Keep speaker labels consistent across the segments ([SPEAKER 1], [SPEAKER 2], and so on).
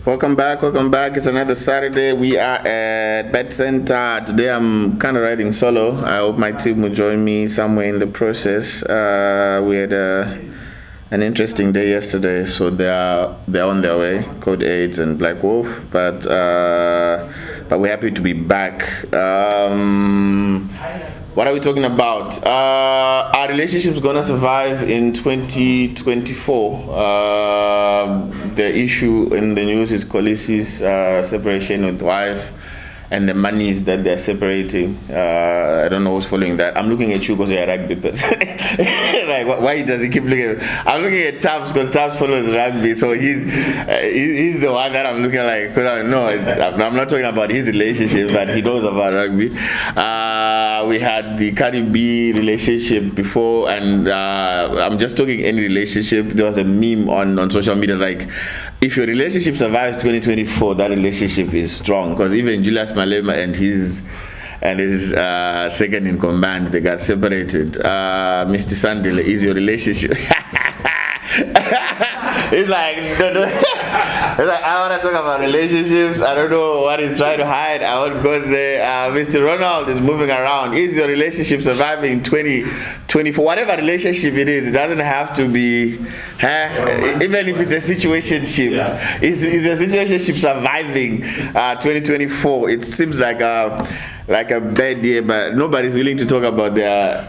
[SPEAKER 1] Welcome back. It's another Saturday. We are at Bet Center. Today I'm kind of riding solo. I hope my team will join me somewhere in the process. We had an interesting day yesterday, so they're on their way. Code AIDS and Black Wolf, but we're happy to be back. What are we talking about? Our relationship's gonna survive in 2024. The issue in the news is Kolisi's separation with wife and the monies that they're separating. I don't know who's following that. I'm looking at you because you're a rugby person. Like, why does he keep looking at me? I'm looking at Tabs because Tabs follows rugby, so he's the one that I'm looking at, like, because I'm not talking about his relationship, but he knows about rugby. We had the Cardi B relationship before, and I'm just talking any relationship. There was a meme on social media like, if your relationship survives 2024, that relationship is strong. Because even Julius Malema and his second in command, they got separated. Mr. Sandile, is your relationship? It's like, no. It's like, I don't want to talk about relationships. I don't know what he's trying to hide. I won't go there. Mr. Ronald is moving around. Is your relationship surviving in 2024? Whatever relationship it is, it doesn't have to be, even if it's a situationship. Yeah. Is a situationship surviving 2024? It seems like a bad year, but nobody's willing to talk about their.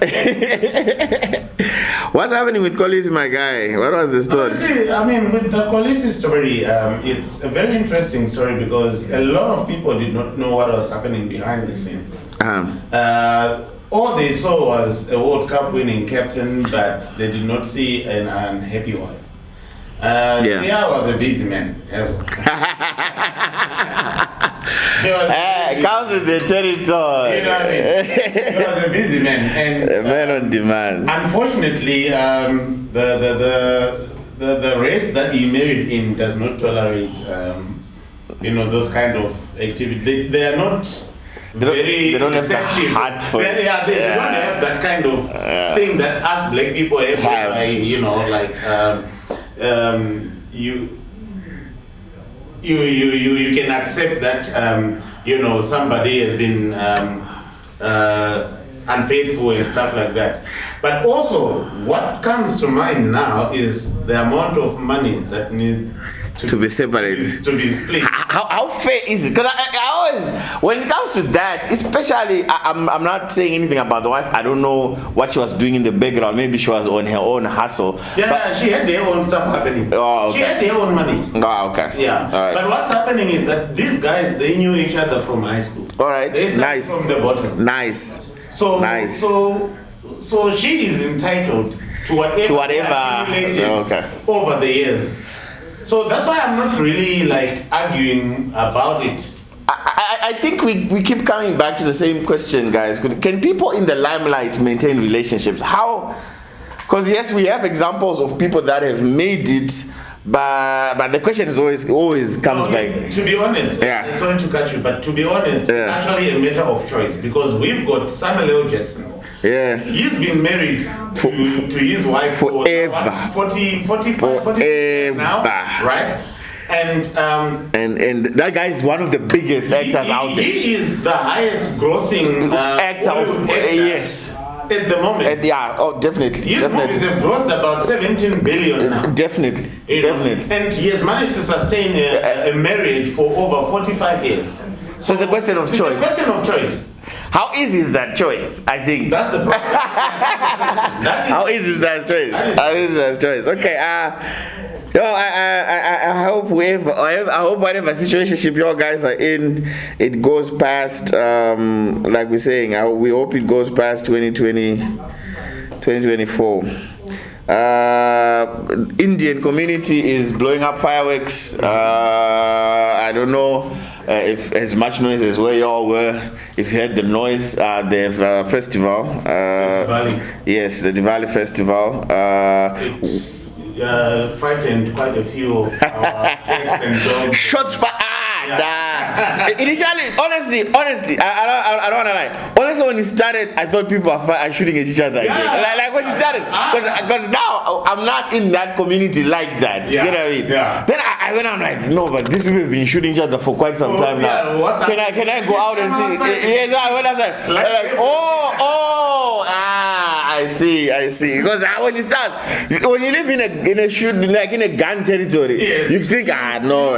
[SPEAKER 1] What's happening with Kolisi, my guy? What was the story?
[SPEAKER 2] I mean, with the Kolisi story, it's a very interesting story because a lot of people did not know what was happening behind the scenes. All they saw was a World Cup winning captain, but they did not see an unhappy wife. Sia was a busy man as well.
[SPEAKER 1] Comes with the territory.
[SPEAKER 2] You know what I mean? He was a busy man, and
[SPEAKER 1] a man on demand.
[SPEAKER 2] Unfortunately, the race that he married in does not tolerate, those kind of activities. They are not very.
[SPEAKER 1] They don't have
[SPEAKER 2] receptive.
[SPEAKER 1] the heart for
[SPEAKER 2] They don't have that kind of thing that us black people have. You can accept that somebody has been unfaithful and stuff like that. But also, what comes to mind now is the amount of monies that need
[SPEAKER 1] to be separated,
[SPEAKER 2] to be split.
[SPEAKER 1] How fair is it? Because I always, when it comes to that, especially, I'm not saying anything about the wife. I don't know what she was doing in the background. Maybe she was on her own hustle.
[SPEAKER 2] Yeah, she had their own stuff happening.
[SPEAKER 1] Oh, okay.
[SPEAKER 2] She had their own money.
[SPEAKER 1] Oh, okay.
[SPEAKER 2] Yeah.
[SPEAKER 1] All right.
[SPEAKER 2] But what's happening is that these guys, they knew each other from high school.
[SPEAKER 1] All right.
[SPEAKER 2] They started from the bottom.
[SPEAKER 1] Nice.
[SPEAKER 2] So she is entitled to whatever accumulated over the years. So that's why I'm not really arguing about it.
[SPEAKER 1] I think we keep coming back to the same question, guys. Can people in the limelight maintain relationships? How? Because yes, we have examples of people that have made it, but the question is always comes back.
[SPEAKER 2] To be honest, sorry to cut you, but to be honest, it's actually a matter of choice because we've got Samuel L. Jackson.
[SPEAKER 1] Yeah.
[SPEAKER 2] He's been married to his wife
[SPEAKER 1] forever.
[SPEAKER 2] For 45 years now, right? And
[SPEAKER 1] that guy is one of the biggest actors out there.
[SPEAKER 2] He is the highest grossing actor
[SPEAKER 1] yes.
[SPEAKER 2] At the moment.
[SPEAKER 1] Definitely.
[SPEAKER 2] His movies have grossed about 17 billion now.
[SPEAKER 1] Definitely.
[SPEAKER 2] And he has managed to sustain a marriage for over 45 years.
[SPEAKER 1] So it's a question of choice.
[SPEAKER 2] It's a question of choice.
[SPEAKER 1] How easy is that choice? I think
[SPEAKER 2] that's the problem.
[SPEAKER 1] How easy is that choice? Okay. I hope I hope whatever situationship you guys are in, it goes past. Like we're saying, we hope it goes past 2024. Indian community is blowing up fireworks. I don't know if as much noise as where y'all were. If you heard the noise, they have a festival.
[SPEAKER 2] Diwali.
[SPEAKER 1] Yes, the Diwali festival.
[SPEAKER 2] Frightened quite a few of our cats and dogs.
[SPEAKER 1] Shots fired. Initially, honestly, I don't wanna lie. Honestly, when it started, I thought people are shooting at each other.
[SPEAKER 2] Yeah.
[SPEAKER 1] Like when it started, because now I'm not in that community like that.
[SPEAKER 2] Yeah.
[SPEAKER 1] You know what I mean?
[SPEAKER 2] Yeah.
[SPEAKER 1] Then I when I'm like, no, but these people have been shooting each other for quite some time now. Can I go out and see? Yes, when I said, like, I see. Because when it starts, when you live in a shoot, like in a gun territory, you think, no,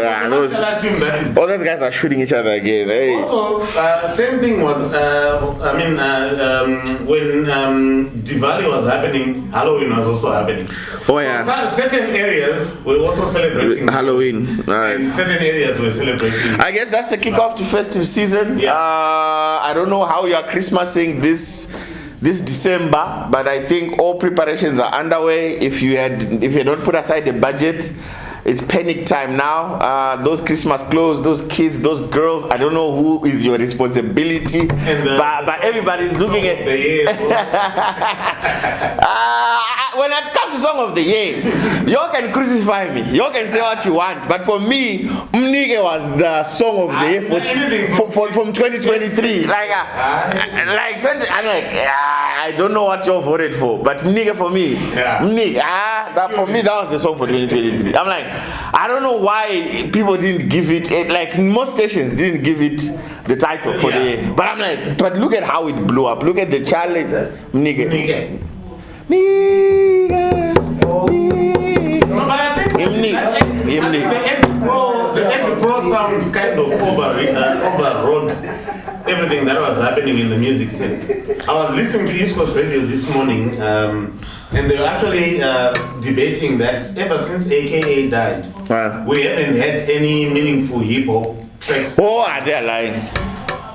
[SPEAKER 1] all those guys are shooting each other again. Hey.
[SPEAKER 2] Also, same thing was, when Diwali was happening, Halloween was also happening.
[SPEAKER 1] Oh yeah.
[SPEAKER 2] So certain areas were also celebrating
[SPEAKER 1] Halloween.
[SPEAKER 2] And certain areas were celebrating.
[SPEAKER 1] I guess that's the kickoff to festive season.
[SPEAKER 2] Yeah.
[SPEAKER 1] I don't know how you are Christmasing this December, but I think all preparations are underway. If you don't put aside the budget, it's panic time now. Those Christmas clothes, those kids, those girls, I don't know who is your responsibility, but everybody's looking at the year. When it comes to song of the year, y'all can crucify me, y'all can say what you want, but for me, Mnike was the song of the year from 2023. I don't know what y'all voted for, but Mnike for me, Mnike, that was the song for 2023. I'm like, I don't know why people didn't give it, like most stations didn't give it the title for the year. But I'm like, but look at how it blew up. Look at the challenge. Nigga.
[SPEAKER 2] No, but I think the Pro sound kind of overrode everything that was happening in the music scene. I was listening to East Coast Radio this morning, and they were actually debating that ever since AKA died, we haven't had any meaningful hip hop tracks.
[SPEAKER 1] Oh, they're lying.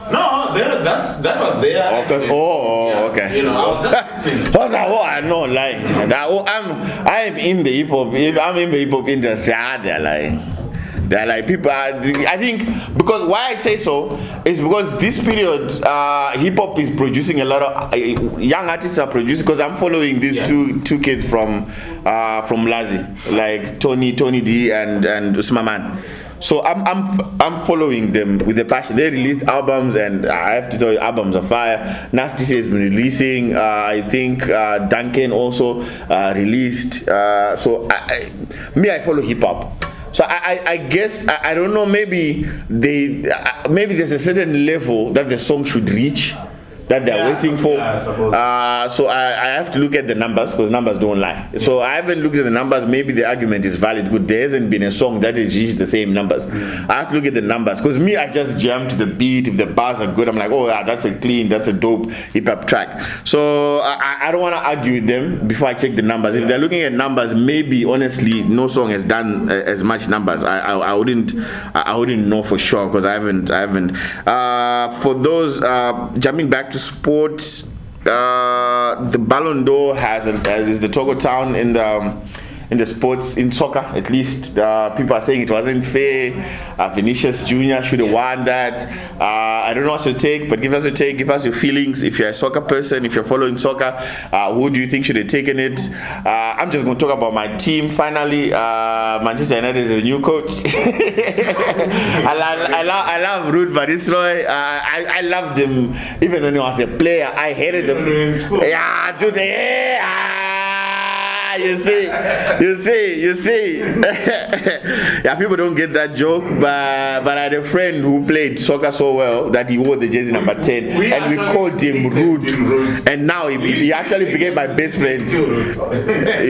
[SPEAKER 2] No, that was there.
[SPEAKER 1] Okay.
[SPEAKER 2] You know, I was just listening.
[SPEAKER 1] I'm not lying. I'm in the hip hop. I'm in the hip hop industry. They're lying. They're like people. I think because why I say so is because this period, hip hop is producing a lot of young artists are producing. Because I'm following these two kids from Lazi, like Tony D and Usman. So I'm following them with a passion. They released albums, and I have to tell you, albums are fire. Nasty C has been releasing. I think Duncan also released. So I follow hip hop. So I guess I don't know. Maybe there's a certain level that the song should reach, that they're waiting for. So I have to look at the numbers, because numbers don't lie. So I haven't looked at the numbers. Maybe the argument is valid, but there hasn't been a song that has reached the same numbers. I have to look at the numbers, because I just jam to the beat. If the bars are good, I'm like, that's a clean, that's a dope hip hop track. So I don't want to argue with them before I check the numbers. If they're looking at numbers, maybe honestly no song has done as much numbers. I wouldn't know for sure, because I haven't. For those jumping back to sports, the Ballon d'Or is the Togo town in the sports, in soccer at least. People are saying it wasn't fair. Vinicius Jr. should have won that. I don't know what to take, but give us your take, give us your feelings. If you're a soccer person, if you're following soccer, who do you think should have taken it? I'm just going to talk about my team finally. Manchester United is a new coach. I love Ruud van Nistelrooy. I loved him even when he was a player. I hated him. Yeah, dude. You see. Yeah, people don't get that joke, but I had a friend who played soccer so well that he wore the jersey number 10, and we called him Ruud, and now he actually became my best friend. You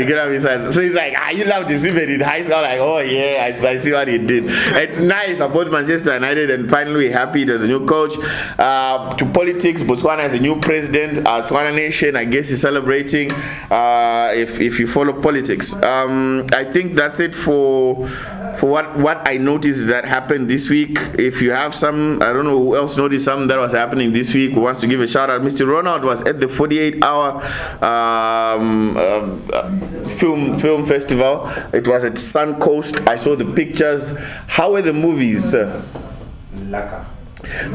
[SPEAKER 1] get what I'm saying? So he's like, you loved him even in high school. I'm like, oh yeah, I see what he did. And now he supports Manchester United, and finally happy there's a new coach. To politics, Botswana has a new president. Botswana Nation, I guess, is celebrating. If you follow politics, I think that's it for what I noticed that happened this week. If you have some, I don't know who else noticed something that was happening this week, who wants to give a shout out. Mr. Ronald was at the 48-hour film festival. It was at Sun Coast. I saw the pictures. How were the movies?
[SPEAKER 2] Laka.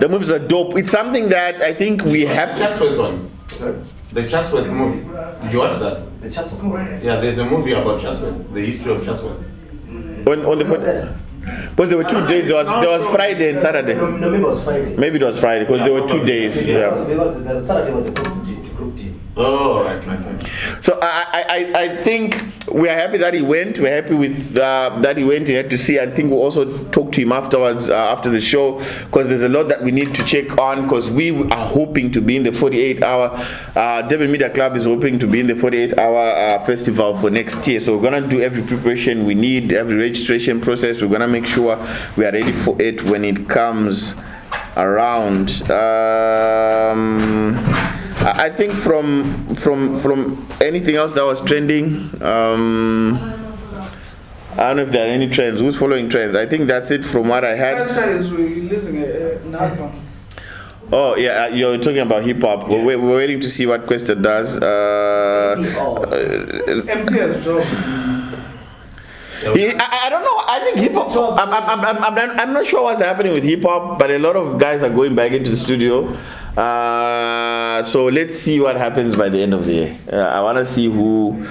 [SPEAKER 1] The movies are dope. It's something that I think we have.
[SPEAKER 2] Chatsworth one. The Chatsworth movie. Did you watch that?
[SPEAKER 3] The Chatsworth movie?
[SPEAKER 2] Yeah, there's a movie about Chatsworth, the history of Chatsworth.
[SPEAKER 1] On the first. Because there were 2 days. There was Friday and Saturday.
[SPEAKER 3] No, maybe it was Friday.
[SPEAKER 1] Maybe it was Friday, because there were 2 days. Yeah.
[SPEAKER 3] Because the Saturday was a group deal.
[SPEAKER 2] Oh, right.
[SPEAKER 1] So I think we are happy that he went. We're happy with that he went. He had to see. I think we also talked to him afterwards, after the show, because there's a lot that we need to check on. Because we are hoping to be in the 48-hour. Devon Media Club is hoping to be in the 48-hour festival for next year. So we're gonna do every preparation we need, every registration process. We're gonna make sure we are ready for it when it comes around. I think from anything else that was trending, I don't know if there are any trends. Who's following trends? I think that's it from what I had.
[SPEAKER 3] Questa is releasing an album.
[SPEAKER 1] Oh yeah, you're talking about hip hop. Yeah. We're waiting to see what Questa does.
[SPEAKER 3] MTS job.
[SPEAKER 1] I don't know. I think hip hop. I'm not sure what's happening with hip hop, but a lot of guys are going back into the studio. So let's see what happens by the end of the year. I want to see who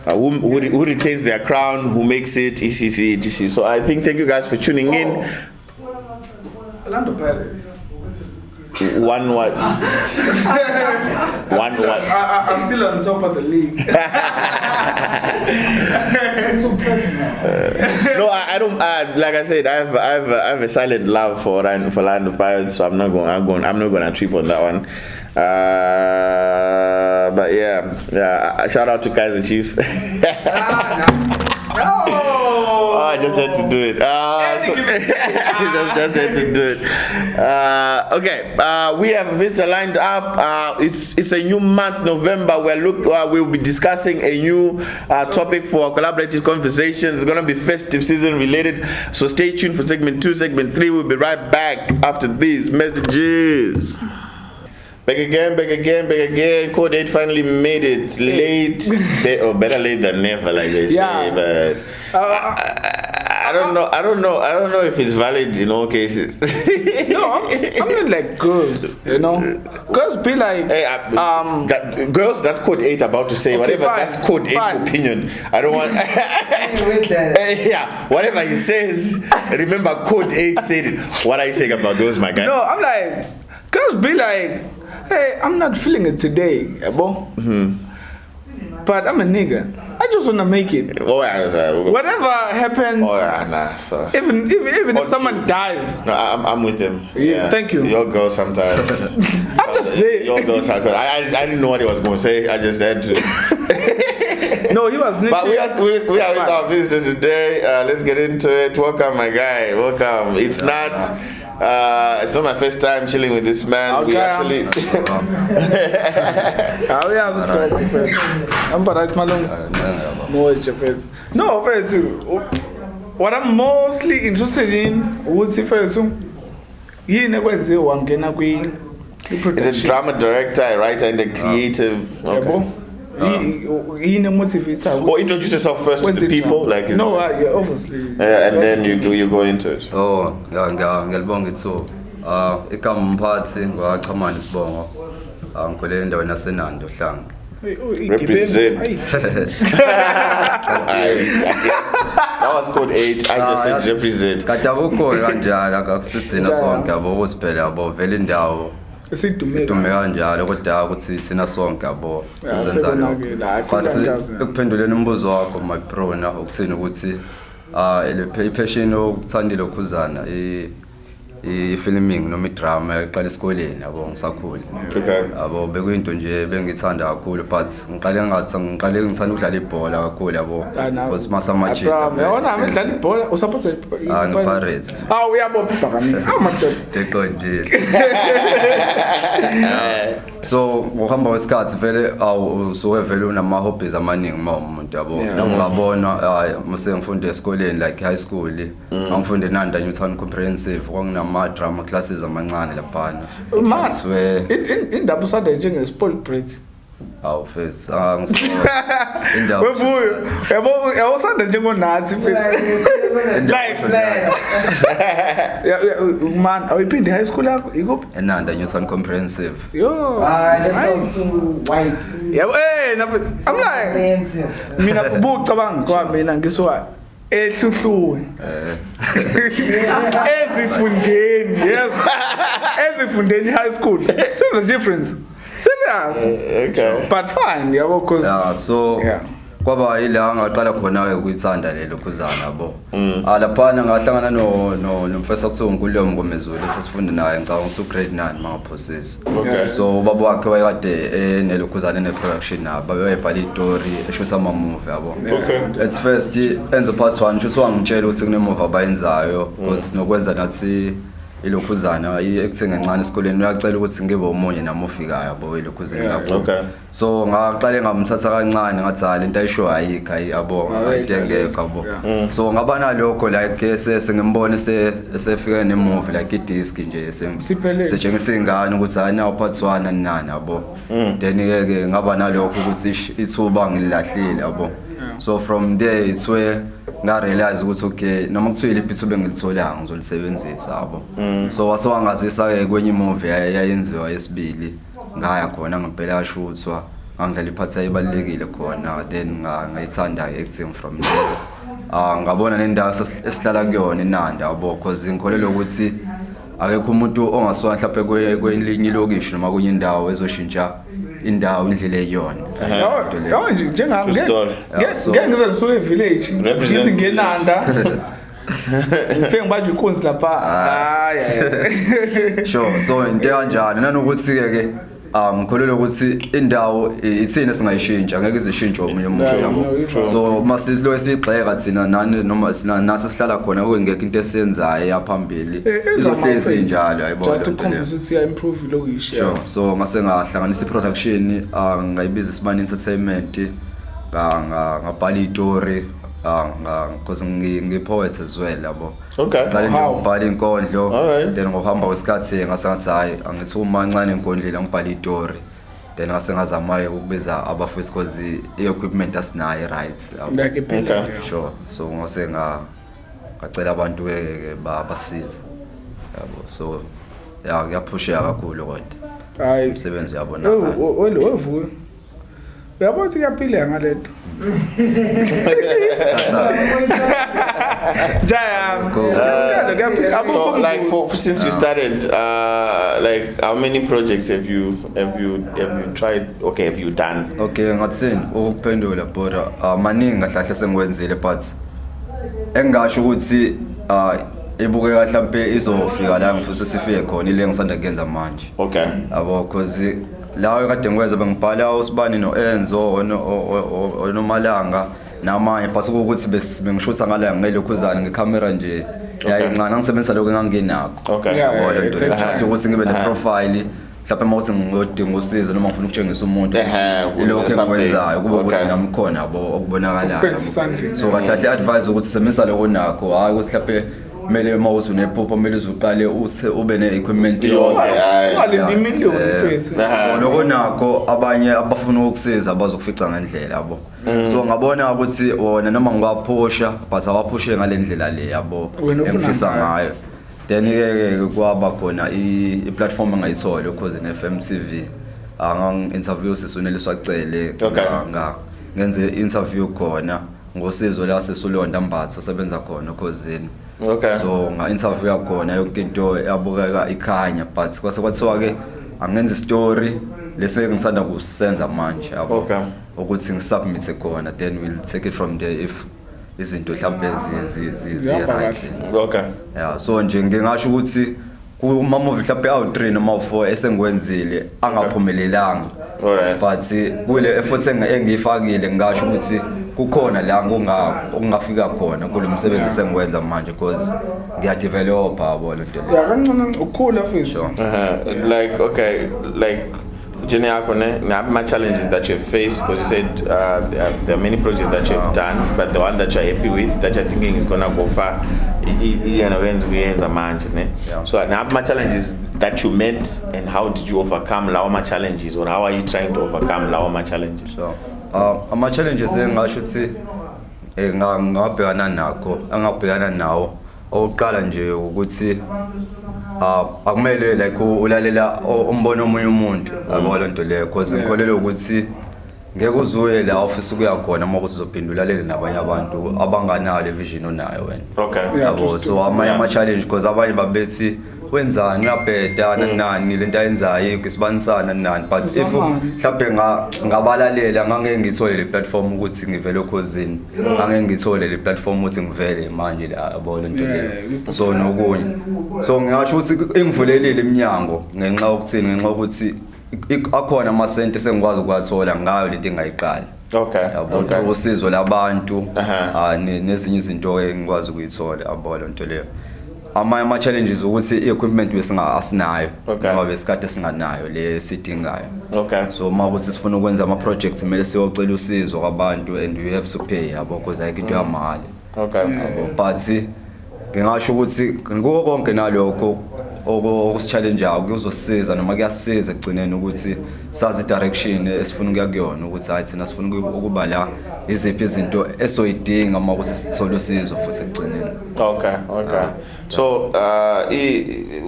[SPEAKER 1] retains their crown, who makes it, etc. So I think thank you guys for tuning in.
[SPEAKER 3] Orlando Pirates.
[SPEAKER 1] One what? One what?
[SPEAKER 3] I'm still on top of the league. It's so personal.
[SPEAKER 1] No, I don't. Like I said, I have a silent love for Orlando Pirates, so I'm not gonna trip on that one. But yeah. Shout out to Kaiser Chiefs. Oh, I just had to do it. Just had to do it. Okay, we have a visitor lined up. It's a new month, November. We'll be discussing a new topic for collaborative conversations. It's gonna be festive season related. So stay tuned for segment 2, segment 3. We'll be right back after these messages. Back again. Code 8 finally made it. Late, better late than never, like they say. But I don't know if it's valid in all cases.
[SPEAKER 3] No, I'm not like girls, you know. Girls be like,
[SPEAKER 1] girls. That's code 8 about to say okay, whatever. Fine, that's code 8's opinion. I don't want. Yeah, whatever he says. Remember, code 8 said it. What are you saying about those, my guy?
[SPEAKER 3] No, I'm like, girls be like, hey, I'm not feeling it today, bro. But I'm a nigga. I just wanna make it.
[SPEAKER 1] Oh, yeah,
[SPEAKER 3] whatever happens.
[SPEAKER 1] Oh, yeah, nah, so.
[SPEAKER 3] Even if someone dies.
[SPEAKER 1] No, I'm with him.
[SPEAKER 3] Yeah, thank you.
[SPEAKER 1] Your girl sometimes.
[SPEAKER 3] I'm just there.
[SPEAKER 1] Your girl sometimes. I didn't know what he was going to say. I just had to.
[SPEAKER 3] No, he was.
[SPEAKER 1] But we are with our visitor today. Let's get into it. Welcome, my guy. Welcome. It's not my first time chilling with this man.
[SPEAKER 3] Okay,
[SPEAKER 1] we actually.
[SPEAKER 3] No, what I'm mostly interested in is
[SPEAKER 1] a drama director, a writer, and a creative. Okay. Or introduce yourself first to the people, like
[SPEAKER 3] no, obviously.
[SPEAKER 1] And then you go into it.
[SPEAKER 4] Oh, ngiyalibonga ithuba. Igama umphathi ngwaqhamana isibongo. Ngikhulele endaweni yaseNando Hlanga.
[SPEAKER 1] Represent. That was code 8. I just said represent.
[SPEAKER 4] Kadabukho kanjalo akusithina sonke yabo usiphela yabo vele indawo.
[SPEAKER 3] Isidume
[SPEAKER 4] kanjalo kodwa ukuthi thina sonke yabo senza lokho. Ekuphenduleni umbuzo wakho my bro na ukuthini ukuthi le passion okuthandile ukukhuzana i-filming noma i-drama eqala esikoleni yabo ngisakhula.
[SPEAKER 1] Okay.
[SPEAKER 4] Yabo bekuyinto nje bengithanda kakhulu but ngiqale ngithanda ukudlala ibhola kakhulu yabo. Because masamajita.
[SPEAKER 3] Yabona ngidlala ibhola usupport
[SPEAKER 4] Pirates.
[SPEAKER 3] Uyabopha kamina. Madoda.
[SPEAKER 4] Dekonje. So ngohamba kwesikhathi vele usuke vele unama hobbies amaningi umuntu yabo. Ngabona mase ngifunde esikoleni like high school. Ngifunde Nanda Newton Comprehensive kwakunama drama classes amancane laphana.
[SPEAKER 3] Indaba usanda njenge sport Brit.
[SPEAKER 4] Awu face indaba.
[SPEAKER 3] Yabo usanda njengonathi futhi. Life. Man, awuphinde high school yakho ikuphi?
[SPEAKER 4] Nanda Newton Comprehensive.
[SPEAKER 3] Yo.
[SPEAKER 5] That sounds too white.
[SPEAKER 3] Yabo I'm like mina bucabanga kwamina ngiswa ehluhlwe ezifundeni ezifundeni high school see the difference serious
[SPEAKER 1] okay
[SPEAKER 3] but fine yeah because
[SPEAKER 4] so kwaba ila ngaqala khona ukuyithanda lelo khuzana yabo laphana ngahlangana nomfesa kuthiwa uNkululeko Mngomezulu sesifunda naye ngicabanga ukuthi grade 9 mangaphosisi so ubaba wakhe wayekade nelo khuzana ne-production nabo babebhala istory eshutha ama-movie yabo at first enze part 1 kusho wangitshela ukuthi kune-movie abayenzayo because nokwenza nathi ilokhuzana i-acting encane esikoleni uyacela ukuthi ngibe umunye nami ofikayo yabo ilokhuzana kakhulu so ngaqale ngamthatha kancane ngathi hayi lento ayisho ayikho yabo ayidengeka yabo so ngaba nalokho like sengimbone esefika ne-movie like i-disc nje sejengisa ingane ukuthi hayi nawo part 1 nani yabo then ke ngaba nalokho ukuthi ithuba ngilahlile yabo so from there it's where ngarealize ukuthi okay noma kuthiwa iliphi ube ngilitholanga ngizolisebenzisa yabo so wasewangazisa ke kwenye movie yayenziwa yesibili ngaya khona ngempela yashuthwa ngangidlala iphathi ebalekile khona then ngayithanda acting from there ngabona nendawo esihlala kuyona eNanda yabo because ngikholelwa ukuthi akekho umuntu ongaswa mhlawumbe kwelinye ilokishi noma kunye indawo ezoshintsha indawo indlela eyona
[SPEAKER 3] yho nje njengami ngeke ngize ngisuke e-village ngithi ngenanda ngifike ngibanje inkunzi lapha hayi
[SPEAKER 4] sure so into kanjani nanokuthi ke ngikholelwa ukuthi indawo ithina singayishintsha ngeke izishintshwe omunye umuntu yabo so mase silo esigxeka thina nani noma nasi sihlala khona kungekho into esiyenzayo yaphambili izohlezi njalo yayibona
[SPEAKER 3] just ukhombisa ukuthi improve lokishi
[SPEAKER 4] so ngase ngahlanganisa iproduction ngayibiza isibani entertainment ngabhala istory because ngipoet as well yabo ngale ngibhala inkondlo then ngohamba kwesikhathi ngasengathi hayi angithi uma ncane enkondleni ngibhala istory then ngase ngazamayo ukubiza abafowethu because i-equipment asinayo right sure so ngase ngacela abantu ke basiza yabo so kuyapusheka kakhulu kodwa
[SPEAKER 3] hayi
[SPEAKER 4] umsebenzi yabo na
[SPEAKER 3] wevuka uyabona kuyaphila ngalento
[SPEAKER 1] so like since you started like how many projects have you tried have you done
[SPEAKER 4] ngathini ukuphendula bora maningi kahle sengiwenzile but engasho ukuthi ebukeka mhlambe izofika la ngifisa sifike khona ile ngisanda kuyenza manje yabo because lawo kade ngikwenza bengibhala usibani noEnzo onomalanga namanye base ukuthi bengishutha ngala ngelokhuzana ngecamera nje yayincane ngisebenzisa lokho enganginakho yabo just ukuthi ngibe ne-profile mhlawumbe mawuthi ngodinga usizo noma ngifuna ukutshengisa umuntu ilokho engikwenzayo kube ukuthi ngamkhona yabo okubonakalayo so kahle advise ukuthi sebenzisa lokho nakho hayi ukuthi mhlawumbe kumele mawuthi unephupho kumele uzuqale uthi ube ne-equipment
[SPEAKER 3] walindi imiliyoni mfethu
[SPEAKER 4] so lokho nakho abanye abafuna ukusiza abazokufica ngendlela yabo so ngabona ukuthi wona noma ngiwaphusha but awaphushe ngalendlela le yabo engifisa ngayo then ke kwaba khona i-platform engayithola ukhoze ne-FM TV ngang-interview sisuneliswa cele ngenze interview khona ngosizo la sesulonda Mbatho sebenza khona ukhozini so nga-interview yakhona yonke into yabukeka ikhanya but kwase kwathiwa ke angenza istory lese ngisanda kusenza manje yabo ukuthi ngisubmit khona then we'll take it from there if izinto mhlawumbe right so nje ngingasho ukuthi kuma movie mhlawumbe awu3 noma awu4 esengiwenzile angaphumelelanga but kule effort engiyifakile ngisho ukuthi kukhona la ngungafika khona kulo msebenzi sengiwenza manje because ngiyadevelop yabo lento le
[SPEAKER 3] kancane ukukhula futhi
[SPEAKER 1] like journey yakho my challenges that you face because you said there are many projects that you have done but the one that you're happy with that you're thinking is gonna go far kuyenza manje so now my challenges that you met and how did you overcome my challenges or how are you trying to overcome my challenges
[SPEAKER 4] ama challenges engasho ukuthi ngabhekana nawo oqala nje ukuthi akumele like ulalela umbono omunye umuntu yabo lento leyo because ngikholelwa ukuthi ngeke uzuye la office ukuya khona uma ukuthi uzophinda ulalele nabanye abantu abanganalo vision onayo wena yabo so ama challenge because abanye babethi wenzani uyabheda nani lento ayenzayo ngisibanisana nani but if mhlawumbe ngabalalela ngangeke ngithole le platform ukuthi ngivele ekhosini ngangeke ngithole le platform ukuthi ngivele manje la yabo lento leyo so nokunye so ngisho ukuthi ingivulelile iminyango ngenxa yokuthini ngenxa ukuthi akhona amasente sengikwazi ukwathola ngayo lento engayiqala.
[SPEAKER 1] Okay.
[SPEAKER 4] Yabo usizo labantu nezinye izinto engikwazi ukuyithola yabo lento leyo. Ama challenges ukuthi i-equipment asinayo ngoba besikade singanayo le sidingayo.
[SPEAKER 1] Okay.
[SPEAKER 4] So mawukuthi sifuna ukwenza ama projects kumele siyocela usizo kwabantu and you have to pay yabo because ayikho into yamali.
[SPEAKER 1] Okay.
[SPEAKER 4] But ngingasho ukuthi ngiko konke nalokho okusichallengeayo kuzosiza noma kuyasiza egcineni ukuthi sazi direction esifuna ukuya kuyona ukuthi hayi thina sifuna ukuba la iziphi izinto esoyidinga uma ukuthi sithole usizo futhi egcineni.
[SPEAKER 1] Okay. So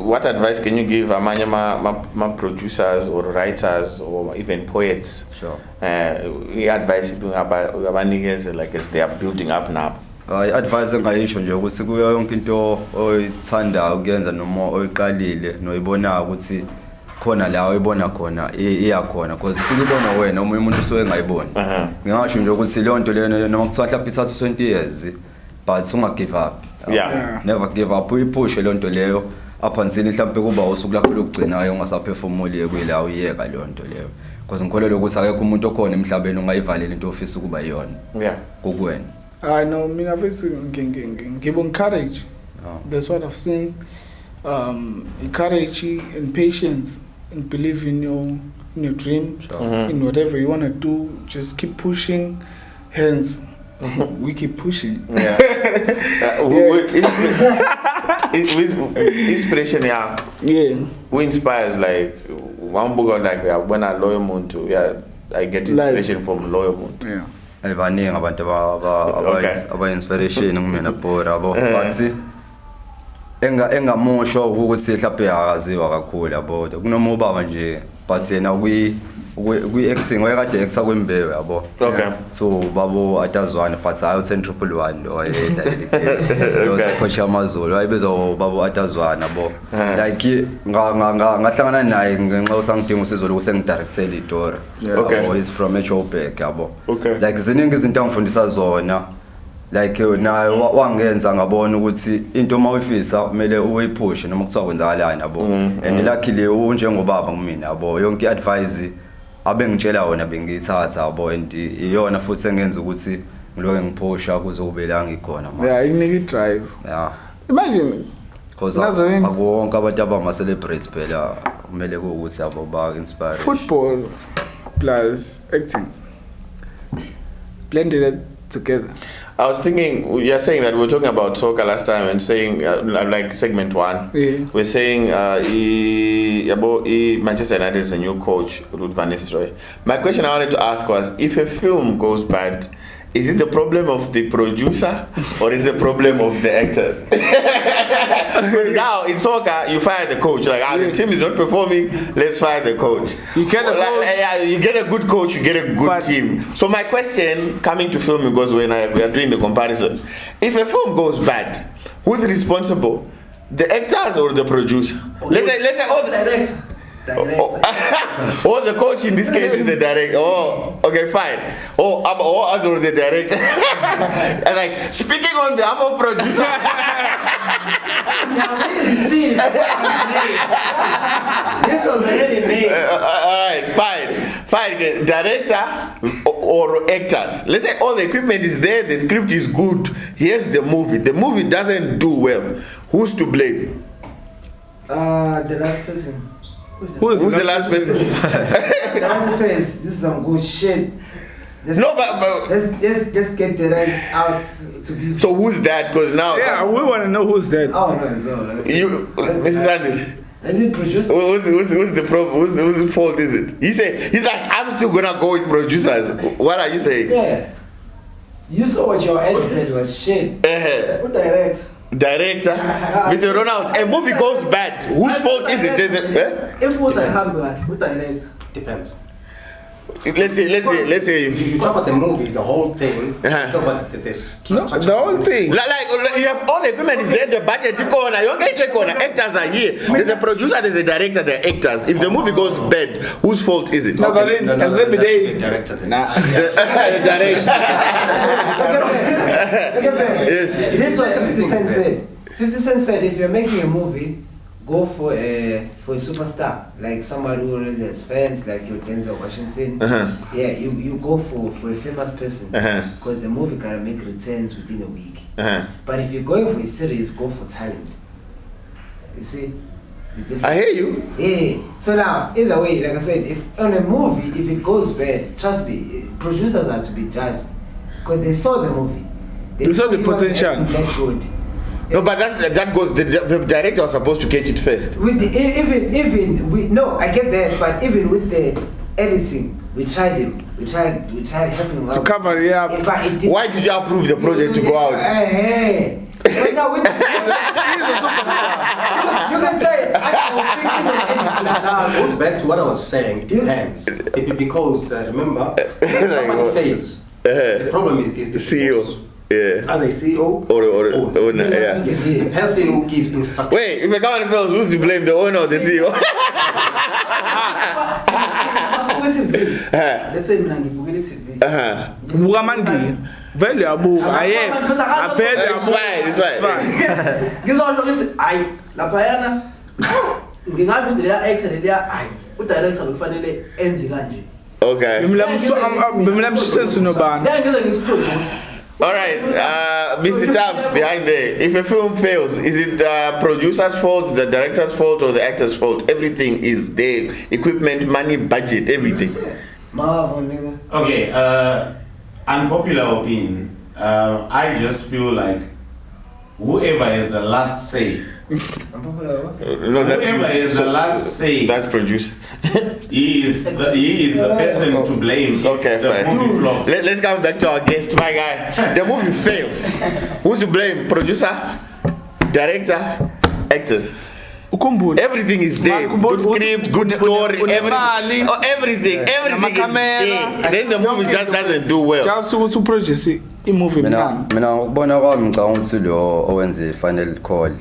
[SPEAKER 1] what advice can you give amanye ma producers or writers or even poets?
[SPEAKER 4] Sure.
[SPEAKER 1] I-advice abanikeze like as they are building up now.
[SPEAKER 4] I-advise engayisho nje ukuthi kuyo yonke into oyithandayo ukuyenza noma oyiqalile noyibona ukuthi khona la oyibona khona iyakhona because sikubona wena omunye umuntu usuke engayiboni. Ngingasho nje ukuthi le nto lena noma kuthiwa mhlawumbe ithatha 20 years but unga give up.
[SPEAKER 1] Yeah.
[SPEAKER 4] Never give up, uyipush le nto leyo up until mhlawumbe kuba usuku lakho lokugcinayo ungasaphefumuli kuyila uyeka le nto leyo because ngikholelwa ukuthi akekho umuntu okhona emhlabeni ongayivalela into ofisa ukuba yiyona.
[SPEAKER 1] Yeah.
[SPEAKER 4] Kukwena.
[SPEAKER 3] I know, mina bese give encourage. That's what I've seen. Encourage and patience and believe in your dream, in whatever you want to do. Just keep pushing. Hence, we keep pushing.
[SPEAKER 1] Yeah. Inspiration, yeah. Who inspires like one book like when I Loyal Moon to I get inspiration from Loyal Moon.
[SPEAKER 3] Yeah.
[SPEAKER 4] Abaningi abantu aba inspiration ngimena bora yabo but engamusho ukuthi mhlawumbe akaziwa kakhulu yabo kunoma ubaba nje but yena kwi acting wayekade actor kwembewe yabo.
[SPEAKER 1] Okay.
[SPEAKER 4] So babo atazwana but ayo 1011 lo ayedla le lo coach amazulu ayibezwa babo atazwana yabo like ngahlangana naye ngenxa usangidinga usizo lokuthi ngidirectele iDora.
[SPEAKER 1] Okay.
[SPEAKER 4] He's from Joburg yabo.
[SPEAKER 1] Okay.
[SPEAKER 4] Like ziningi izinto angifundisa zona like naye wangenza ngabona ukuthi into mawufisa kumele uyipush noma kuthiwa kwenzakalani yabo and luckily unjengobaba kumina yabo yonke advice abengitshela wona bengiyithatha yabo and iyona futhi engenza ukuthi ngiloke ngiphusha kuze kube la ngikhona manje.
[SPEAKER 3] Yeah, inika drive.
[SPEAKER 4] Yeah.
[SPEAKER 3] Imagine
[SPEAKER 4] because akubonke abantu abama celebrate phela kumele ukuthi yabo ba inspire.
[SPEAKER 3] Football plus acting blended it together.
[SPEAKER 1] I was thinking, you're saying that we were talking about soccer last time and saying, like segment 1, we're saying Manchester United is a new coach, Ruud van Nistelrooy. My question I wanted to ask was, if a film goes bad, is it the problem of the producer or is the problem of the actors? Because now in soccer, you fire the coach. Like, the team is not performing, let's fire the coach.
[SPEAKER 3] You get
[SPEAKER 1] you get a good coach, you get a good team. So my question coming to filming goes when we are doing the comparison. If a film goes bad, who's responsible? The actors or the producer? Let's say all the director. The coach in this case is the director. Oh, okay, fine. Or the director. And like speaking on behalf of producer.
[SPEAKER 5] This was already made.
[SPEAKER 1] All right, fine. Director or actors. Let's say all the equipment is there, the script is good. Here's the movie. The movie doesn't do well. Who's to blame?
[SPEAKER 5] The last person.
[SPEAKER 1] Who's the last person?
[SPEAKER 5] The one says this is some good shit. Let's get the rest out to be.
[SPEAKER 1] So who's that? Because now
[SPEAKER 3] we want to know who's that.
[SPEAKER 5] Oh no, so
[SPEAKER 1] Mrs. Andy.
[SPEAKER 5] Is it producer?
[SPEAKER 1] Who's the problem? Whose fault is it? He's like, I'm still gonna go with producers. What are you saying?
[SPEAKER 5] Yeah. You saw what your editor was shit. Who direct?
[SPEAKER 1] Director, Mr. Ronald, a movie goes bad. Whose fault is it?
[SPEAKER 5] If what I have, who direct?
[SPEAKER 6] Depends.
[SPEAKER 1] Let's say
[SPEAKER 6] You talk about the movie, the whole thing. You talk about this.
[SPEAKER 3] No, the whole thing.
[SPEAKER 1] like you have all the equipment is there, the budget is corner, you don't get corner, actors are here. There's a producer, there's a director, there are actors. If the movie goes bad, whose fault is it?
[SPEAKER 6] That should be director then.
[SPEAKER 1] The director.
[SPEAKER 5] Yes. It is what 50 Cent said. 50 Cent said if you're making a movie, go for a superstar, like somebody who already has fans, like your Denzel Washington. Yeah, you go for a famous person because the movie can make returns within a week. But if you're going for a series, go for talent. You see?
[SPEAKER 1] I hear you.
[SPEAKER 5] Yeah. So now, either way, like I said, if on a movie, if it goes bad, trust me, producers are to be judged because they saw the movie.
[SPEAKER 3] They saw the potential.
[SPEAKER 5] That good.
[SPEAKER 1] No, but that goes. The director was supposed to catch it first.
[SPEAKER 5] With the no, I get that, but even with the editing, we tried helping him
[SPEAKER 3] to
[SPEAKER 5] out.
[SPEAKER 3] cover it up.
[SPEAKER 1] Why did you approve the project to go out?
[SPEAKER 5] Hey. But now with you can say
[SPEAKER 6] Now it goes back to what I was saying. It depends. Because remember, if somebody fails, the problem is the
[SPEAKER 1] CEO.
[SPEAKER 6] boss.
[SPEAKER 1] Yeah.
[SPEAKER 6] It's either CEO
[SPEAKER 1] or owner. Yeah.
[SPEAKER 6] The person who gives instructions.
[SPEAKER 1] Wait, if a company fails, who's to blame, the owner or the CEO?
[SPEAKER 7] Let's say ngibukele TV.
[SPEAKER 3] Buka mandi. Vele yabuka. Aye. Avele yabuka.
[SPEAKER 1] It's fine.
[SPEAKER 7] Ngizolo ngithi ayi lapha yana ngingabe indlela ya-actor leya ayi udirector bekufanele enze kanje.
[SPEAKER 1] Okay.
[SPEAKER 3] Bemlamshisa nobani.
[SPEAKER 7] Ngeke ngize ngisiproduce.
[SPEAKER 1] All right, Mr. Tabs behind there. If a film fails, is it the producer's fault, the director's fault, or the actor's fault? Everything is there. Equipment, money, budget, everything.
[SPEAKER 2] Okay, unpopular opinion. I just feel like whoever is the last say.
[SPEAKER 1] No, that's
[SPEAKER 2] whoever is the last say.
[SPEAKER 1] That's producer.
[SPEAKER 2] He is the person to blame.
[SPEAKER 1] Okay,
[SPEAKER 2] the
[SPEAKER 1] fine.
[SPEAKER 2] movie flops.
[SPEAKER 1] Let's come back to our guest, my guy. The movie fails. Who's to blame? Producer, director, actors. Everything is there. Good script, good story, everything is there. Then the movie just doesn't do well.
[SPEAKER 3] Just to produce a movie.
[SPEAKER 4] Mina ukubona kwami ngicabanga ukuthi lo owenze final call.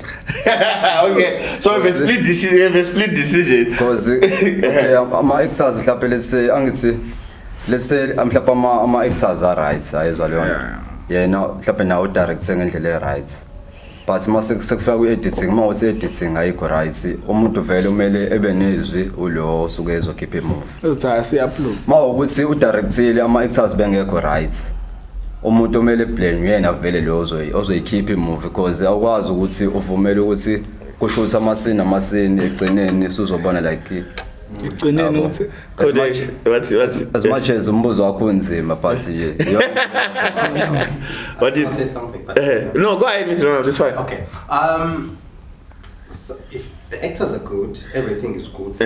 [SPEAKER 1] Okay, so we have a split decision.
[SPEAKER 4] Because okay, ama actors mhlawumbe let's say mhlawumbe ama actors are right, ayizwa leyo nto. Yena mhlawumbe nawo director ngendlela right. But mase sekufika ku-editing, uma uthi editing ayikho right, umuntu vele umele ebe nezwi ulo osuke ezokhipha imovie.
[SPEAKER 3] Siya-upload.
[SPEAKER 4] Uma ukuthi udirectile ama-actors bengekho right, umuntu omele blame yena vele lo ozoyikhipha imovie because awukwazi ukuthi uvumele ukuthi kushutha amasini egcineni usuzobona like
[SPEAKER 3] igcineni uthi
[SPEAKER 4] as much as umbuzo wakho unzima but
[SPEAKER 1] what did you
[SPEAKER 6] say something? But
[SPEAKER 1] no, go ahead, Mr. Ronald, it's fine.
[SPEAKER 6] Okay. So if the actors are good, everything is good.